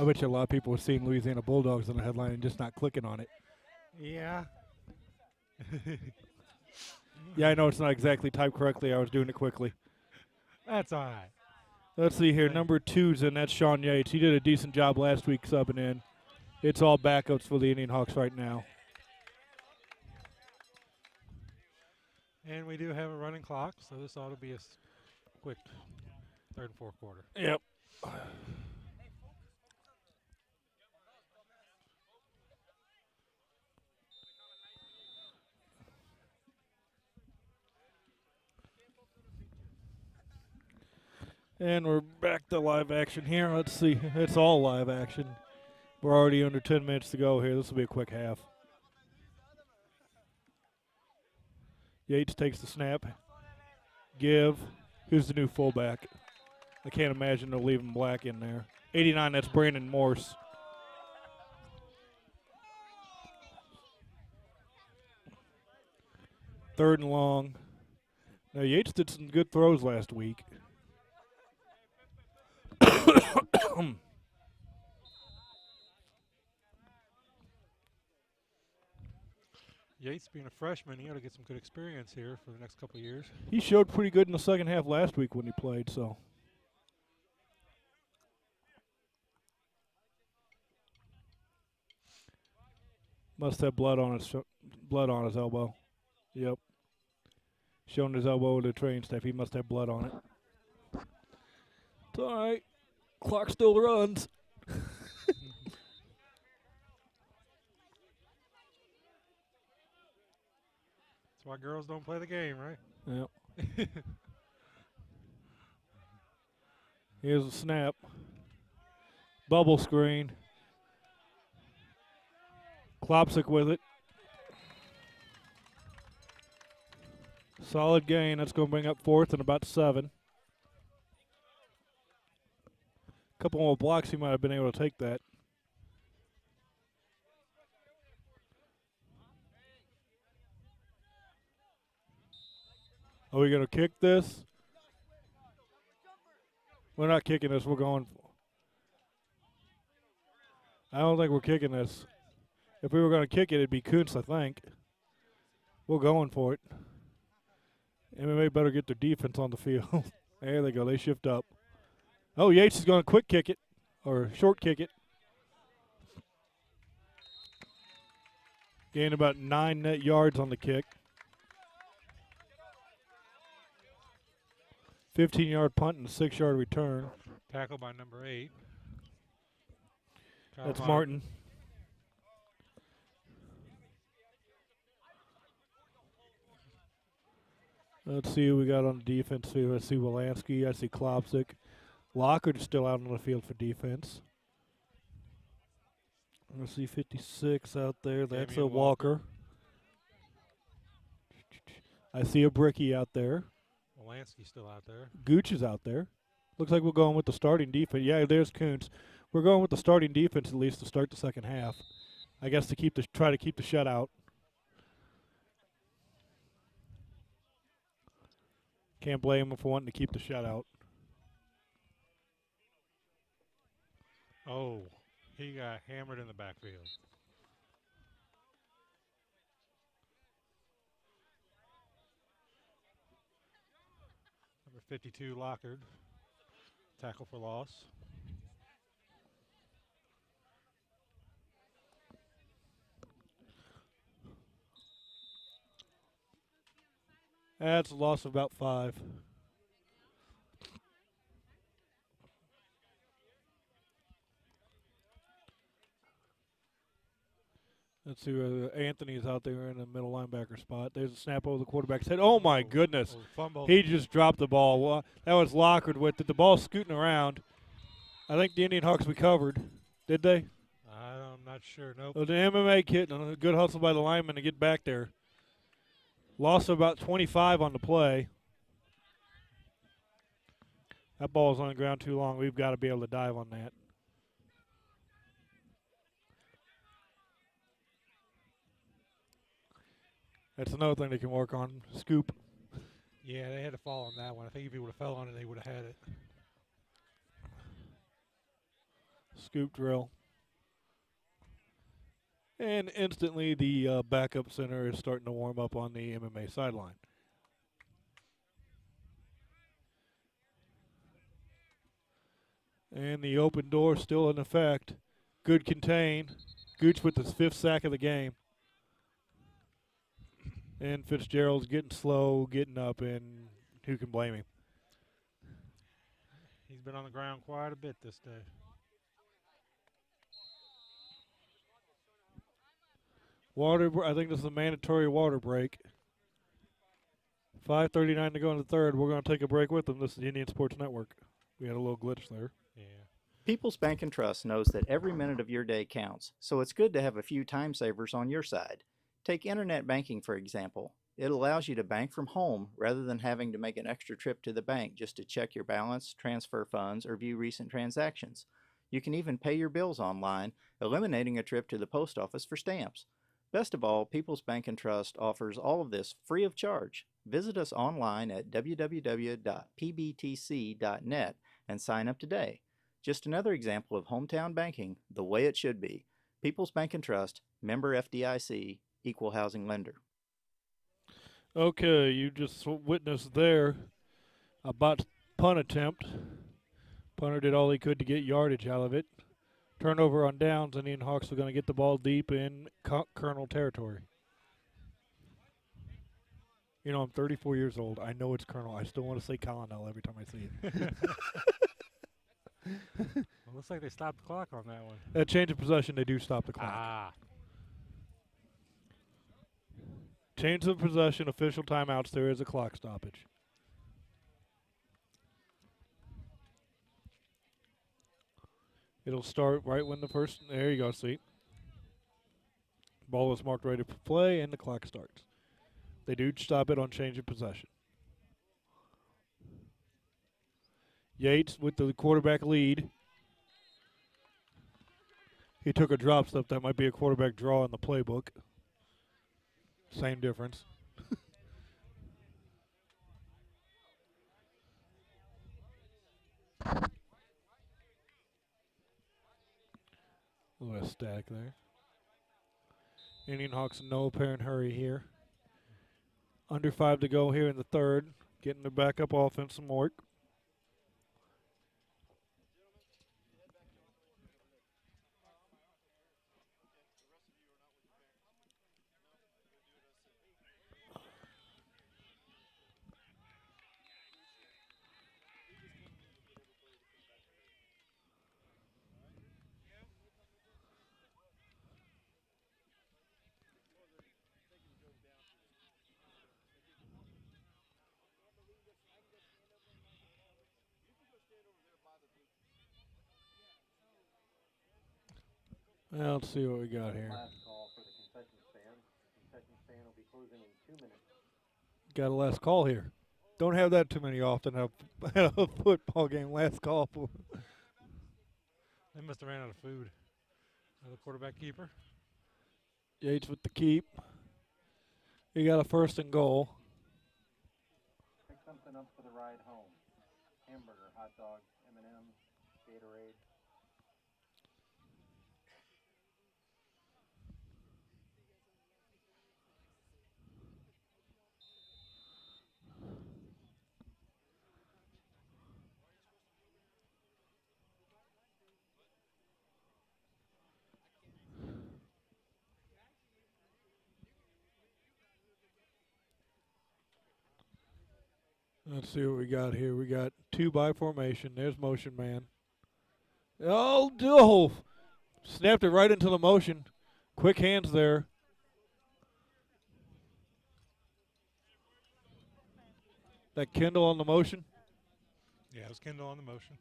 Speaker 3: I bet you a lot of people are seeing Louisiana Bulldogs on the headline and just not clicking on it.
Speaker 5: Yeah.
Speaker 3: Yeah, I know it's not exactly typed correctly. I was doing it quickly.
Speaker 5: That's all right.
Speaker 3: Let's see here. Number 2's in. That's Sean Yates. He did a decent job last week subbing in. It's all backups for the Indian Hawks right now.
Speaker 5: And we do have a running clock, so this ought to be a quick third and fourth quarter.
Speaker 3: Yep. And we're back to live action here. Let's see. It's all live action. We're already under 10 minutes to go here. This will be a quick half. Yates takes the snap. Give. Who's the new fullback? I can't imagine they'll leave him Black in there. 89, that's Brandon Morse. Third and long. Now, Yates did some good throws last week.
Speaker 5: Yates being a freshman, he ought to get some good experience here for the next couple of years.
Speaker 3: He showed pretty good in the second half last week when he played, so. Must have blood on his elbow. Yep. Showing his elbow to the training staff. He must have blood on it. It's all right. Clock still runs.
Speaker 5: That's why girls don't play the game, right?
Speaker 3: Yep. Here's a snap. Bubble screen. Klopsic with it. Solid gain. That's going to bring up fourth and about 7. Couple more blocks, he might have been able to take that. Are we going to kick this? We're not kicking this. We're going. I don't think we're kicking this. If we were going to kick it, it'd be Kuntz, I think. We're going for it. MMA better get their defense on the field. There they go. They shift up. Oh, Yates is going to quick kick it or short kick it. Gained about 9 net yards on the kick. 15-yard punt and a 6-yard return.
Speaker 5: Tackle by number 8. Kyle
Speaker 3: That's Martin. Let's see who we got on the defense field. I see Wolanski. I see Klopsic. Lockhart is still out on the field for defense. I see 56 out there. That's
Speaker 5: Damian
Speaker 3: a Walker. I see a Bricky out there.
Speaker 5: Wolanski's still out there.
Speaker 3: Gooch is out there. Looks like we're going with the starting defense. Yeah, there's Kuntz. We're going with the starting defense at least to start the second half. I guess to try to keep the shutout. Can't blame him for wanting to keep the shutout.
Speaker 5: Oh, he got hammered in the backfield. Number 52, Lockard. Tackle for loss.
Speaker 3: That's a loss of about 5. Let's see where Anthony's out there in the middle linebacker spot. There's a snap over the quarterback's head. Oh, my goodness.
Speaker 5: Fumble.
Speaker 3: He just dropped the ball. Well, that was Lockard with it. The ball scooting around. I think the Indian Hawks recovered. Did they?
Speaker 5: I'm not sure. Nope.
Speaker 3: Well, the MMA kid, a good hustle by the lineman to get back there. Loss of about 25 on the play. That ball's on the ground too long. We've got to be able to dive on that. That's another thing they can work on. Scoop.
Speaker 5: Yeah, they had to fall on that one. I think if he would have fell on it, they would have had it.
Speaker 3: Scoop drill. And instantly the backup center is starting to warm up on the MMA sideline. And the open door still in effect. Good contain. Gooch with his 5th sack of the game. And Fitzgerald's getting slow, getting up, and who can blame him?
Speaker 5: He's been on the ground quite a bit this day.
Speaker 3: I think this is a mandatory water break. 5:39 to go in the third. We're going to take a break with them. This is the Indian Sports Network. We had a little glitch there.
Speaker 5: Yeah.
Speaker 10: People's Bank and Trust knows that every minute of your day counts, so it's good to have a few time savers on your side. Take internet banking, for example. It allows you to bank from home rather than having to make an extra trip to the bank just to check your balance, transfer funds, or view recent transactions. You can even pay your bills online, eliminating a trip to the post office for stamps. Best of all, People's Bank and Trust offers all of this free of charge. Visit us online at www.pbtc.net and sign up today. Just another example of hometown banking the way it should be. People's Bank and Trust, member FDIC, equal housing lender.
Speaker 3: Okay, you just witnessed there a punt attempt. Punter did all he could to get yardage out of it. Turnover on downs, and Indian Hawks are going to get the ball deep in Colonel territory. You know, I'm 34 years old. I know it's Colonel. I still want to say Colonel every time I see it.
Speaker 5: Well, looks like they stopped the clock on that one.
Speaker 3: That change of possession, they do stop the clock.
Speaker 5: Ah.
Speaker 3: Change of possession, official timeouts, there is a clock stoppage. It'll start right when there you go, see. Ball is marked ready for play, and the clock starts. They do stop it on change of possession. Yates with the quarterback lead. He took a drop step. That might be a quarterback draw in the playbook. Same difference. A little stack there. Indian Hawks in no apparent hurry here. Under 5 to go here in the third. Getting the backup offense some work. Well, let's see what we got here.
Speaker 4: Last call for the concession stand. Concession stand will be closing in 2 minutes.
Speaker 3: Got a last call here. Don't have that too many often at a football game. Last call.
Speaker 5: They must have ran out of food. The quarterback keeper.
Speaker 3: Yates with the keep. He got a 1st and goal.
Speaker 4: Pick something up for the ride home. Hamburger, hot dog, M&M's, Gatorade.
Speaker 3: Let's see what we got here. We got 2 by formation. There's motion man. Oh, no. Snapped it right into the motion. Quick hands there. That Kendall on the motion.
Speaker 5: Yeah, it was Kendall on the motion.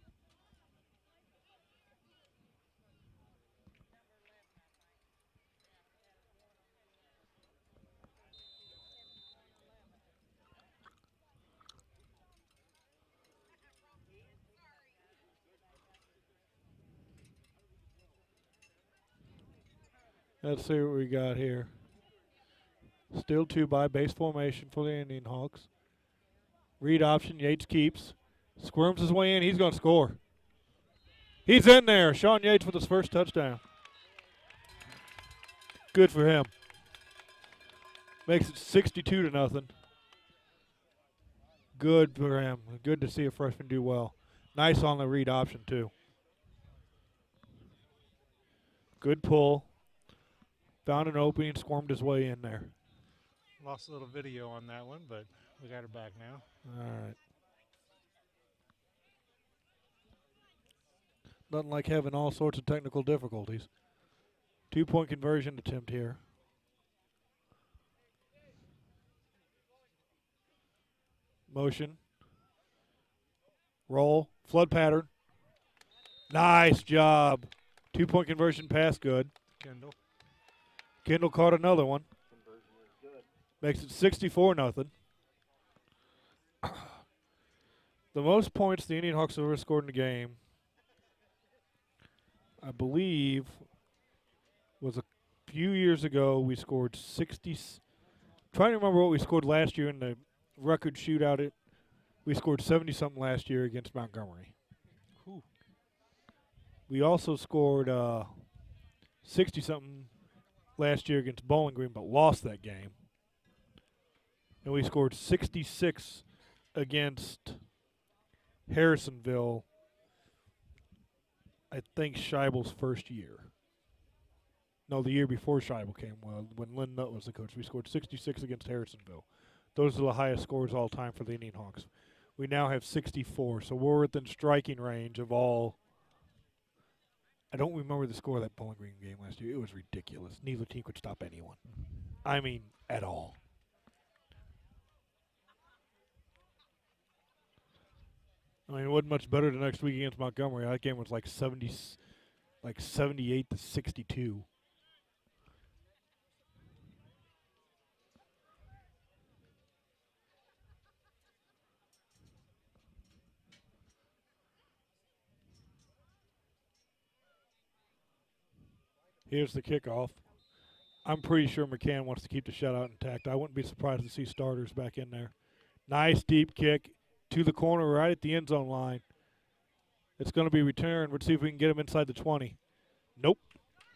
Speaker 3: Let's see what we got here. Still 2 by base formation for the Indian Hawks. Read option. Yates keeps. Squirms his way in. He's going to score. He's in there. Sean Yates with his first touchdown. Good for him. Makes it 62-0. Good for him. Good to see a freshman do well. Nice on the read option, too. Good pull. Found an opening, squirmed his way in there.
Speaker 5: Lost a little video on that one, but we got her back now.
Speaker 3: All right. Nothing like having all sorts of technical difficulties. 2-point conversion attempt here. Motion. Roll. Flood pattern. Nice job. 2-point conversion pass good.
Speaker 5: Kendall.
Speaker 3: Kendall caught another one.
Speaker 4: Conversion is good.
Speaker 3: Makes it 64-0. The most points the Indian Hawks have ever scored in a game, I believe, was a few years ago. We scored 60. Trying to remember what we scored last year in the record shootout. We scored 70-something last year against Montgomery.
Speaker 5: Whew.
Speaker 3: We also scored 60-something last year against Bowling Green, but lost that game. And we scored 66 against Harrisonville, I think Scheibel's first year. No, the year before Scheibel came, when Lynn Nutt was the coach. We scored 66 against Harrisonville. Those are the highest scores all time for the Indian Hawks. We now have 64, so we're within striking range of all. I don't remember the score of that Bowling Green game last year. It was ridiculous. Neither team could stop anyone. I mean, at all. I mean, it wasn't much better the next week against Montgomery. That game was like 78-62. Here's the kickoff. I'm pretty sure McCann wants to keep the shutout intact. I wouldn't be surprised to see starters back in there. Nice deep kick to the corner right at the end zone line. It's going to be returned. Let's see if we can get him inside the 20. Nope.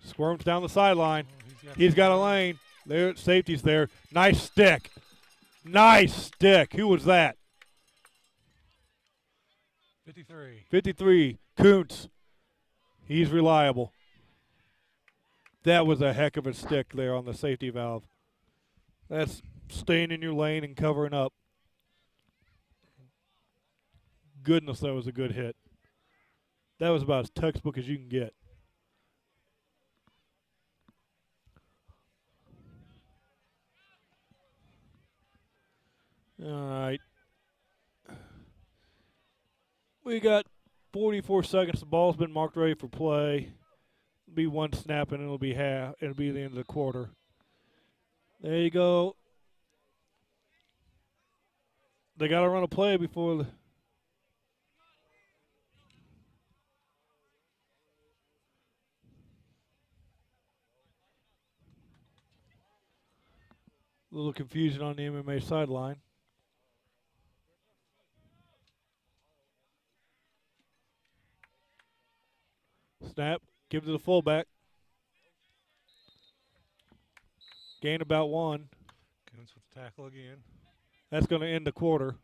Speaker 3: Squirms down the sideline. He's got a lane. There, safety's there. Nice stick. Nice stick. Who was that?
Speaker 5: 53.
Speaker 3: 53. Kuntz. He's reliable. That was a heck of a stick there on the safety valve. That's staying in your lane and covering up. Goodness, that was a good hit. That was about as textbook as you can get. All right. We got 44 seconds. The ball's been marked ready for play. It'll be one snap and it'll be half. It'll be the end of the quarter. There you go. They got to run a play before the. A little confusion on the MMA sideline. Snap. Give it to the fullback. Gain about one.
Speaker 5: Kuntz with the tackle again.
Speaker 3: That's going to end the quarter.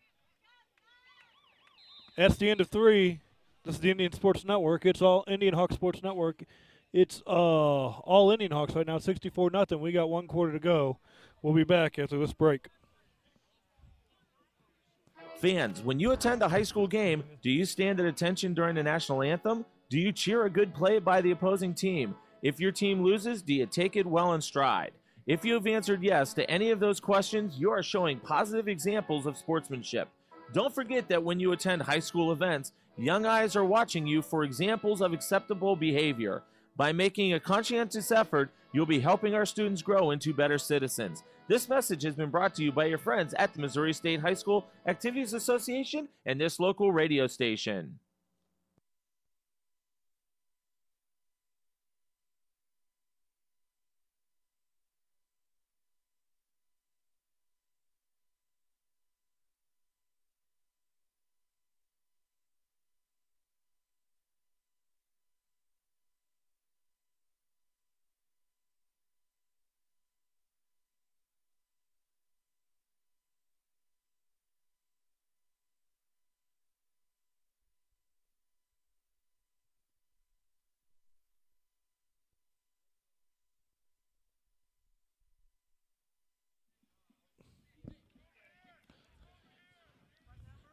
Speaker 3: That's the end of 3. This is the Indian Sports Network. It's all Indian Hawk Sports Network. It's all Indian Hawks right now, 64-0. We got 1 quarter to go. We'll be back after this break.
Speaker 9: Fans, when you attend a high school game, do you stand at attention during the national anthem? Do you cheer a good play by the opposing team? If your team loses, do you take it well in stride? If you have answered yes to any of those questions, you are showing positive examples of sportsmanship. Don't forget that when you attend high school events, young eyes are watching you for examples of acceptable behavior. By making a conscientious effort, you'll be helping our students grow into better citizens. This message has been brought to you by your friends at the Missouri State High School Activities Association and this local radio station.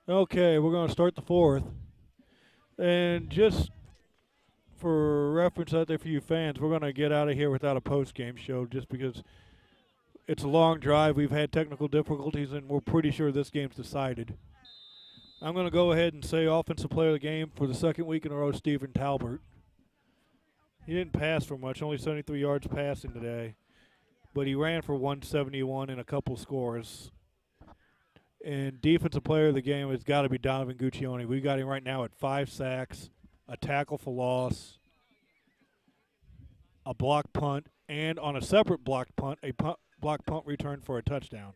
Speaker 3: Okay, we're going to start the 4th. And just for reference out there for you fans, we're going to get out of here without a post-game show just because it's a long drive. We've had technical difficulties, and we're pretty sure this game's decided. I'm going to go ahead and say Offensive Player of the Game for the 2nd week in a row, Stephen Talbert. He didn't pass for much, only 73 yards passing today. But he ran for 171 and a couple scores. And Defensive Player of the Game has got to be Donovan Guccione. We got him right now at 5 sacks, a tackle for loss, a block punt, and on a separate block punt, block punt return for a touchdown.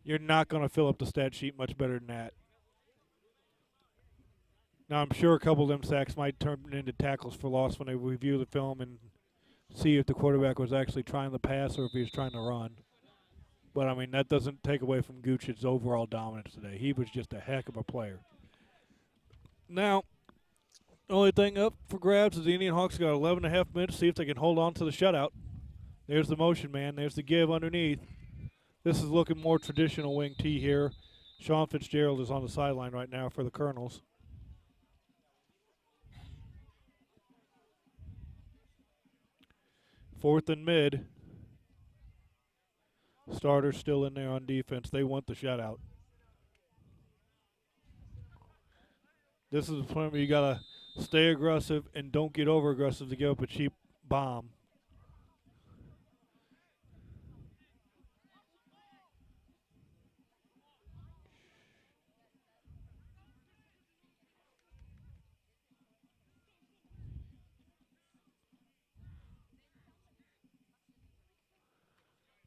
Speaker 3: You're not going to fill up the stat sheet much better than that. Now, I'm sure a couple of them sacks might turn into tackles for loss when they review the film and see if the quarterback was actually trying to pass or if he was trying to run. But, I mean, that doesn't take away from Gooch's overall dominance today. He was just a heck of a player. Now, the only thing up for grabs is the Indian Hawks got 11 and a half minutes to see if they can hold on to the shutout. There's the motion, man. There's the give underneath. This is looking more traditional wing T here. Sean Fitzgerald is on the sideline right now for the Colonels. Fourth and mid. Starters still in there on defense. They want the shutout. This is the point where you got to stay aggressive and don't get over aggressive to give up a cheap bomb.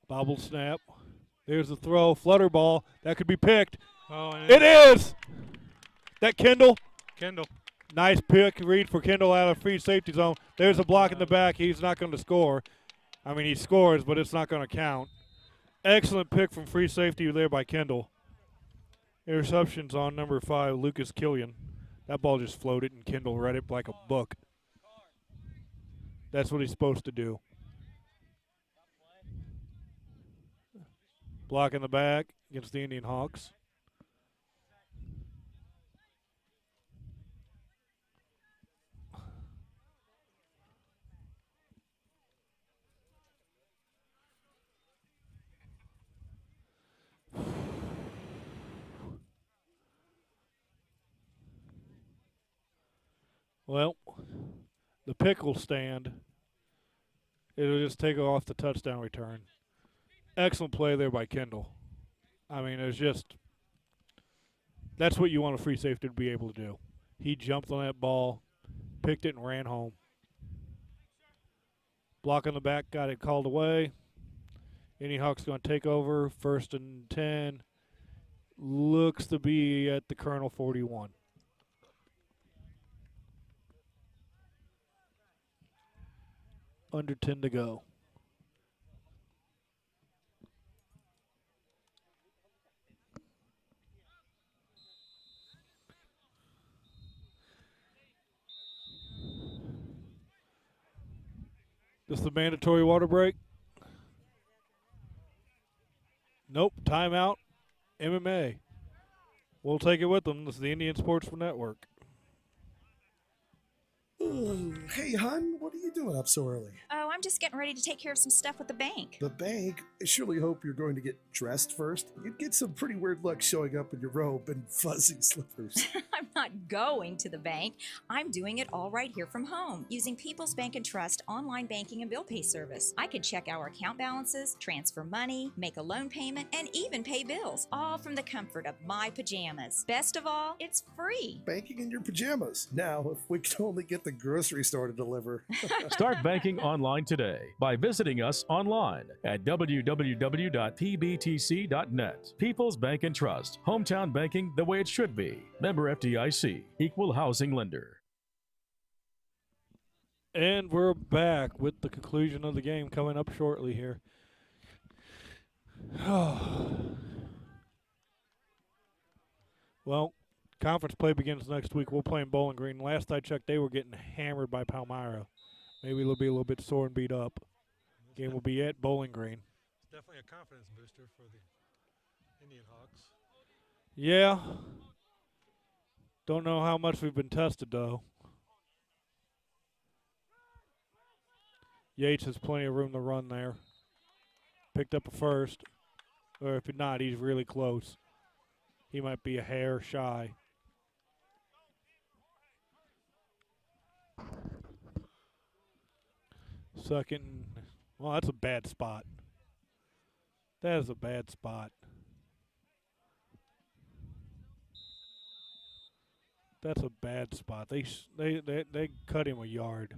Speaker 3: Bobble snap. There's the throw. Flutter ball. That could be picked.
Speaker 5: Oh, and
Speaker 3: It is! That Kendall.
Speaker 5: Kendall.
Speaker 3: Nice pick. Read for Kendall out of free safety zone. There's a block in the back. He's not going to score. I mean, he scores, but it's not going to count. Excellent pick from free safety there by Kendall. Interceptions on number 5, Lucas Killian. That ball just floated, and Kendall read it like a book. That's what he's supposed to do. Block in the back against the Indian Hawks. Well, the pick will stand. It'll just take off the touchdown return. Excellent play there by Kendall. I mean, it's just, that's what you want a free safety to be able to do. He jumped on that ball, picked it, and ran home. Block on the back, got it called away. Indian Hawks going to take over, 1st and 10. Looks to be at the Colonel 41. Under 10 to go. This the mandatory water break? Nope, timeout, MMA. We'll take it with them. This is the Indian Sports Network.
Speaker 11: Hey, hon, what are you doing up so early?
Speaker 12: Oh, I'm just getting ready to take care of some stuff with the bank.
Speaker 11: The bank? I surely hope you're going to get dressed first. You'd get some pretty weird luck showing up in your robe and fuzzy slippers.
Speaker 12: I'm not going to the bank. I'm doing it all right here from home using People's Bank and Trust online banking and bill pay service. I could check our account balances, transfer money, make a loan payment, and even pay bills, all from the comfort of my pajamas. Best of all, it's free.
Speaker 11: Banking in your pajamas. Now, if we could only get the grocery store to deliver.
Speaker 13: Start banking online today by visiting us online at www.pbtc.net. People's Bank and Trust. Hometown banking the way it should be. Member FDIC. Equal housing lender.
Speaker 3: And we're back with the conclusion of the game coming up shortly here. Well, conference play begins next week. We'll play in Bowling Green. Last I checked, they were getting hammered by Palmyra. Maybe they'll be a little bit sore and beat up. Game will be at Bowling Green.
Speaker 5: It's definitely a confidence booster for the Indian Hawks.
Speaker 3: Yeah. Don't know how much we've been tested, though. Yates has plenty of room to run there. Picked up a first. Or if not, he's really close. He might be a hair shy. Second. Well, that's a bad spot. That is a bad spot. That's a bad spot. They cut him a yard.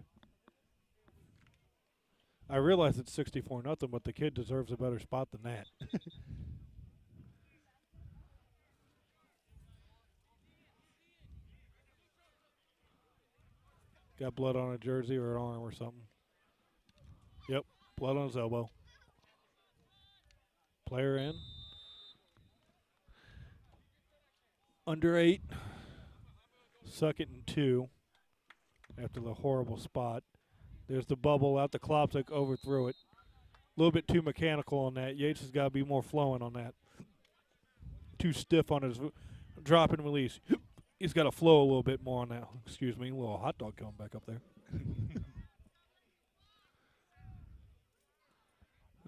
Speaker 3: I realize it's 64-0, but the kid deserves a better spot than that. Got blood on a jersey or an arm or something. Yep, blood on his elbow. Player in. Under 8. 2nd and 2 after the horrible spot. There's the bubble out. The Klopsik overthrew it. A little bit too mechanical on that. Yates has got to be more flowing on that. Too stiff on his drop and release. He's got to flow a little bit more on that. Excuse me, a little hot dog coming back up there.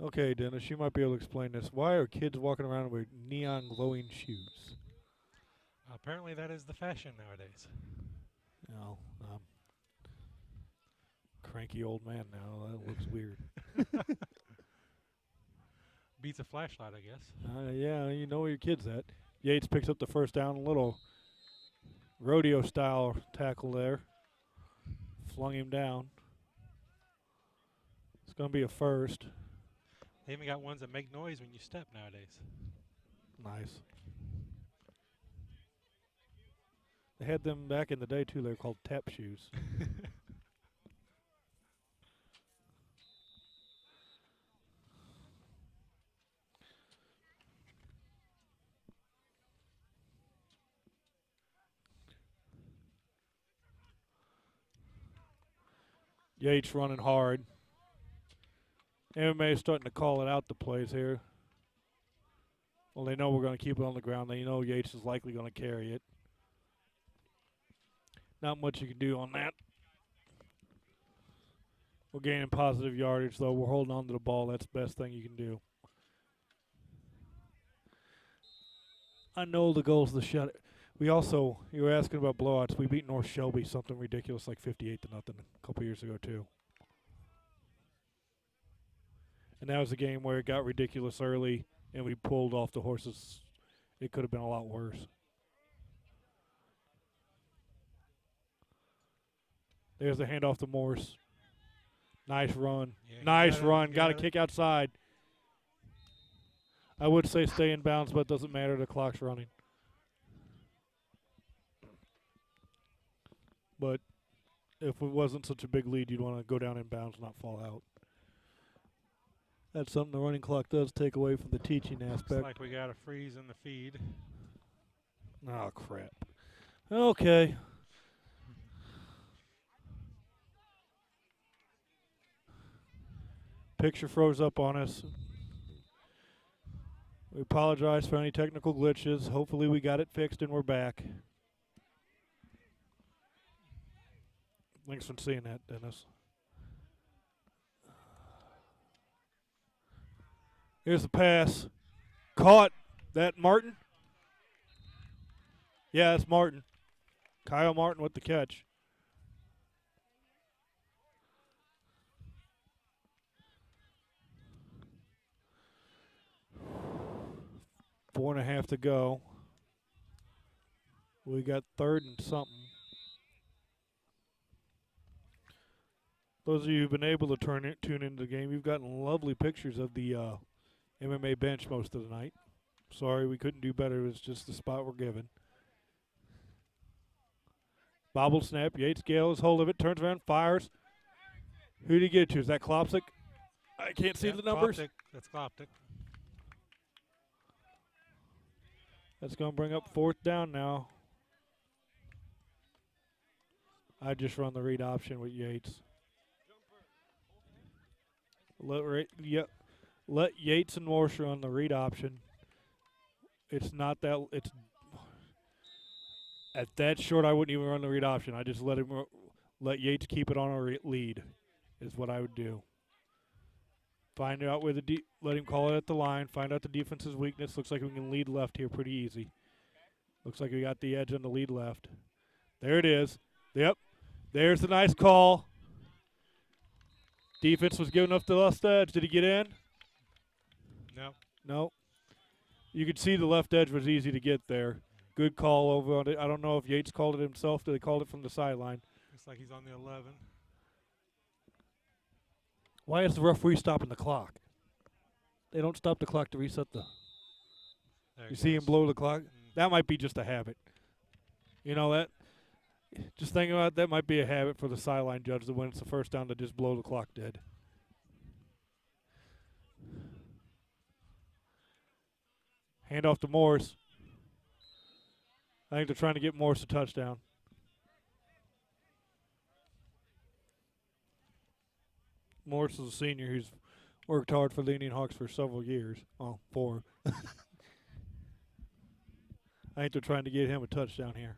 Speaker 3: Okay, Dennis, you might be able to explain this. Why are kids walking around with neon glowing shoes?
Speaker 5: Apparently that is the fashion nowadays.
Speaker 3: No, cranky old man now. That looks weird.
Speaker 5: Beats a flashlight, I guess.
Speaker 3: Yeah, you know where your kid's at. Yates picks up the first down, a little rodeo-style tackle there. Flung him down. It's going to be a first.
Speaker 5: They even got ones that make noise when you step nowadays.
Speaker 3: Nice. They had them back in the day, too. They were called tap shoes. Yates running hard. MMA is starting to call it out the plays here. Well, they know we're going to keep it on the ground. They know Yates is likely going to carry it. Not much you can do on that. We're gaining positive yardage, though. We're holding on to the ball. That's the best thing you can do. I know the goal is to shut it. We also, you were asking about blowouts. We beat North Shelby something ridiculous like 58-0 a couple years ago, too. And that was a game where it got ridiculous early, and we pulled off the horses. It could have been a lot worse. There's the handoff to Morse. Nice run.
Speaker 5: Yeah,
Speaker 3: nice run. Got a kick outside. I would say stay in bounds, but it doesn't matter. The clock's running. But if it wasn't such a big lead, you'd want to go down in bounds, not fall out. That's something the running clock does take away from the teaching aspect.
Speaker 5: Looks like we got a freeze in the feed.
Speaker 3: Oh, crap. Okay. Picture froze up on us. We apologize for any technical glitches. Hopefully we got it fixed and we're back. Thanks for seeing that, Dennis. Here's the pass. Caught. That Martin? Yeah, it's Martin. Kyle Martin with the catch. Four and a half to go. We got third and something. Those of you who've been able to tune into the game, you've gotten lovely pictures of the MMA bench most of the night. Sorry, we couldn't do better. It was just the spot we're given. Bobble snap. Yates Gale has hold of it. Turns around, fires. Who did he get it to? Is that Klopsic? I can't see the numbers.
Speaker 5: Kloptic. That's Kloptic.
Speaker 3: That's going to bring up fourth down now. I just run the read option with Yates. Let Yates and Morse run the read option. It's not that. It's at that short. I wouldn't even run the read option. I just let Yates keep it on a lead. Is what I would do. Find out where let him call it at the line. Find out the defense's weakness. Looks like we can lead left here pretty easy. Looks like we got the edge on the lead left. There it is. Yep. There's the nice call. Defense was giving up the left edge. Did he get in?
Speaker 5: No.
Speaker 3: No. You could see the left edge was easy to get there. Good call over on it. I don't know if Yates called it himself. Did they call it from the sideline?
Speaker 5: Looks like he's on the 11.
Speaker 3: Why is the referee stopping the clock? They don't stop the clock to reset the. You see him blow the clock? That might be just a habit. You know that? Just thinking about it, that might be a habit for the sideline judge that when it's the first down to just blow the clock dead. Hand off to Morris. I think they're trying to get Morris a touchdown. Morris is a senior who's worked hard for the Indian Hawks for several years. Oh, 4. I think they're trying to get him a touchdown here.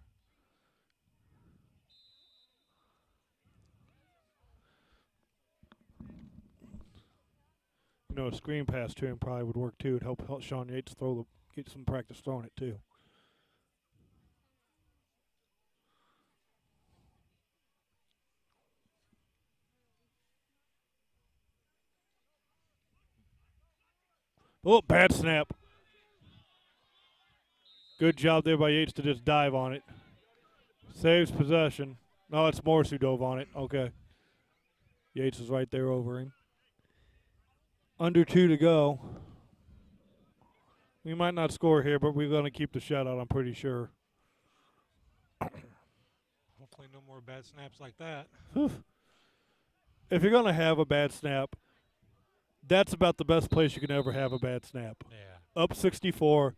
Speaker 3: You know, a screen pass to him probably would work too. It'd help Sean Yates get some practice throwing it too. Oh, bad snap. Good job there by Yates to just dive on it. Saves possession. No, it's Morris who dove on it. Okay. Yates is right there over him. Under 2 to go. We might not score here, but we're going to keep the shutout, I'm pretty sure.
Speaker 5: Hopefully no more bad snaps like that.
Speaker 3: If you're going to have a bad snap, that's about the best place you can ever have a bad snap.
Speaker 5: Yeah.
Speaker 3: Up 64,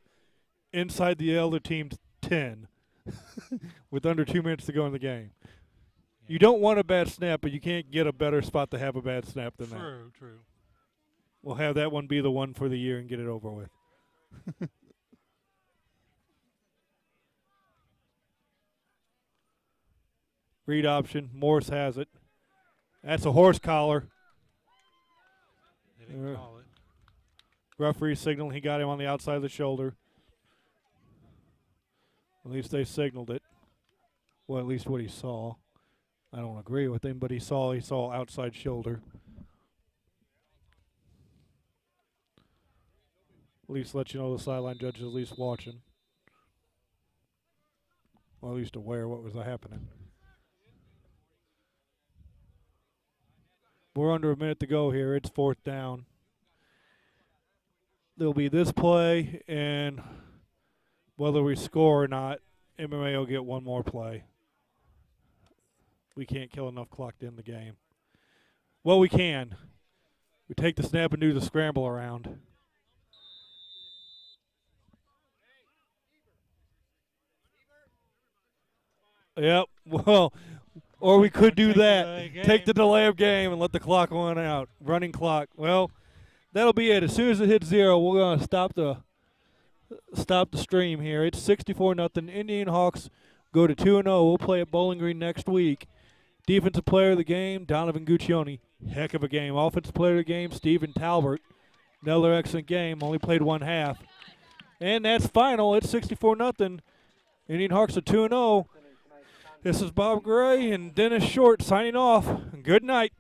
Speaker 3: inside the other team's 10, with under 2 minutes to go in the game.
Speaker 5: Yeah.
Speaker 3: You don't want a bad snap, but you can't get a better spot to have a bad snap than that.
Speaker 5: True.
Speaker 3: We'll have that one be the one for the year and get it over with. Read option. Morse has it. That's a horse collar.
Speaker 5: They didn't call it.
Speaker 3: Referee signal. He got him on the outside of the shoulder. At least they signaled it. Well, at least what he saw. I don't agree with him, but he saw outside shoulder. At least let you know the sideline judge is at least watching. Or at least aware what was happening. We're under a minute to go here. It's 4th down. There'll be this play, and whether we score or not, MMA will get one more play. We can't kill enough clock to end the game. Well, we can. We take the snap and do the scramble around. Yep. Well, or we could do that. Take the delay of game and let the clock run out. Running clock. Well, that'll be it. As soon as it hits 0, we're going to stop the stream here. It's 64-0. Indian Hawks go to 2-0. We'll play at Bowling Green next week. Defensive player of the game, Donovan Guccione. Heck of a game. Offensive player of the game, Stephen Talbert. Another excellent game. Only played one half. And that's final. It's 64-0. Indian Hawks are 2-0. This is Bob Gray and Dennis Short signing off. Good night.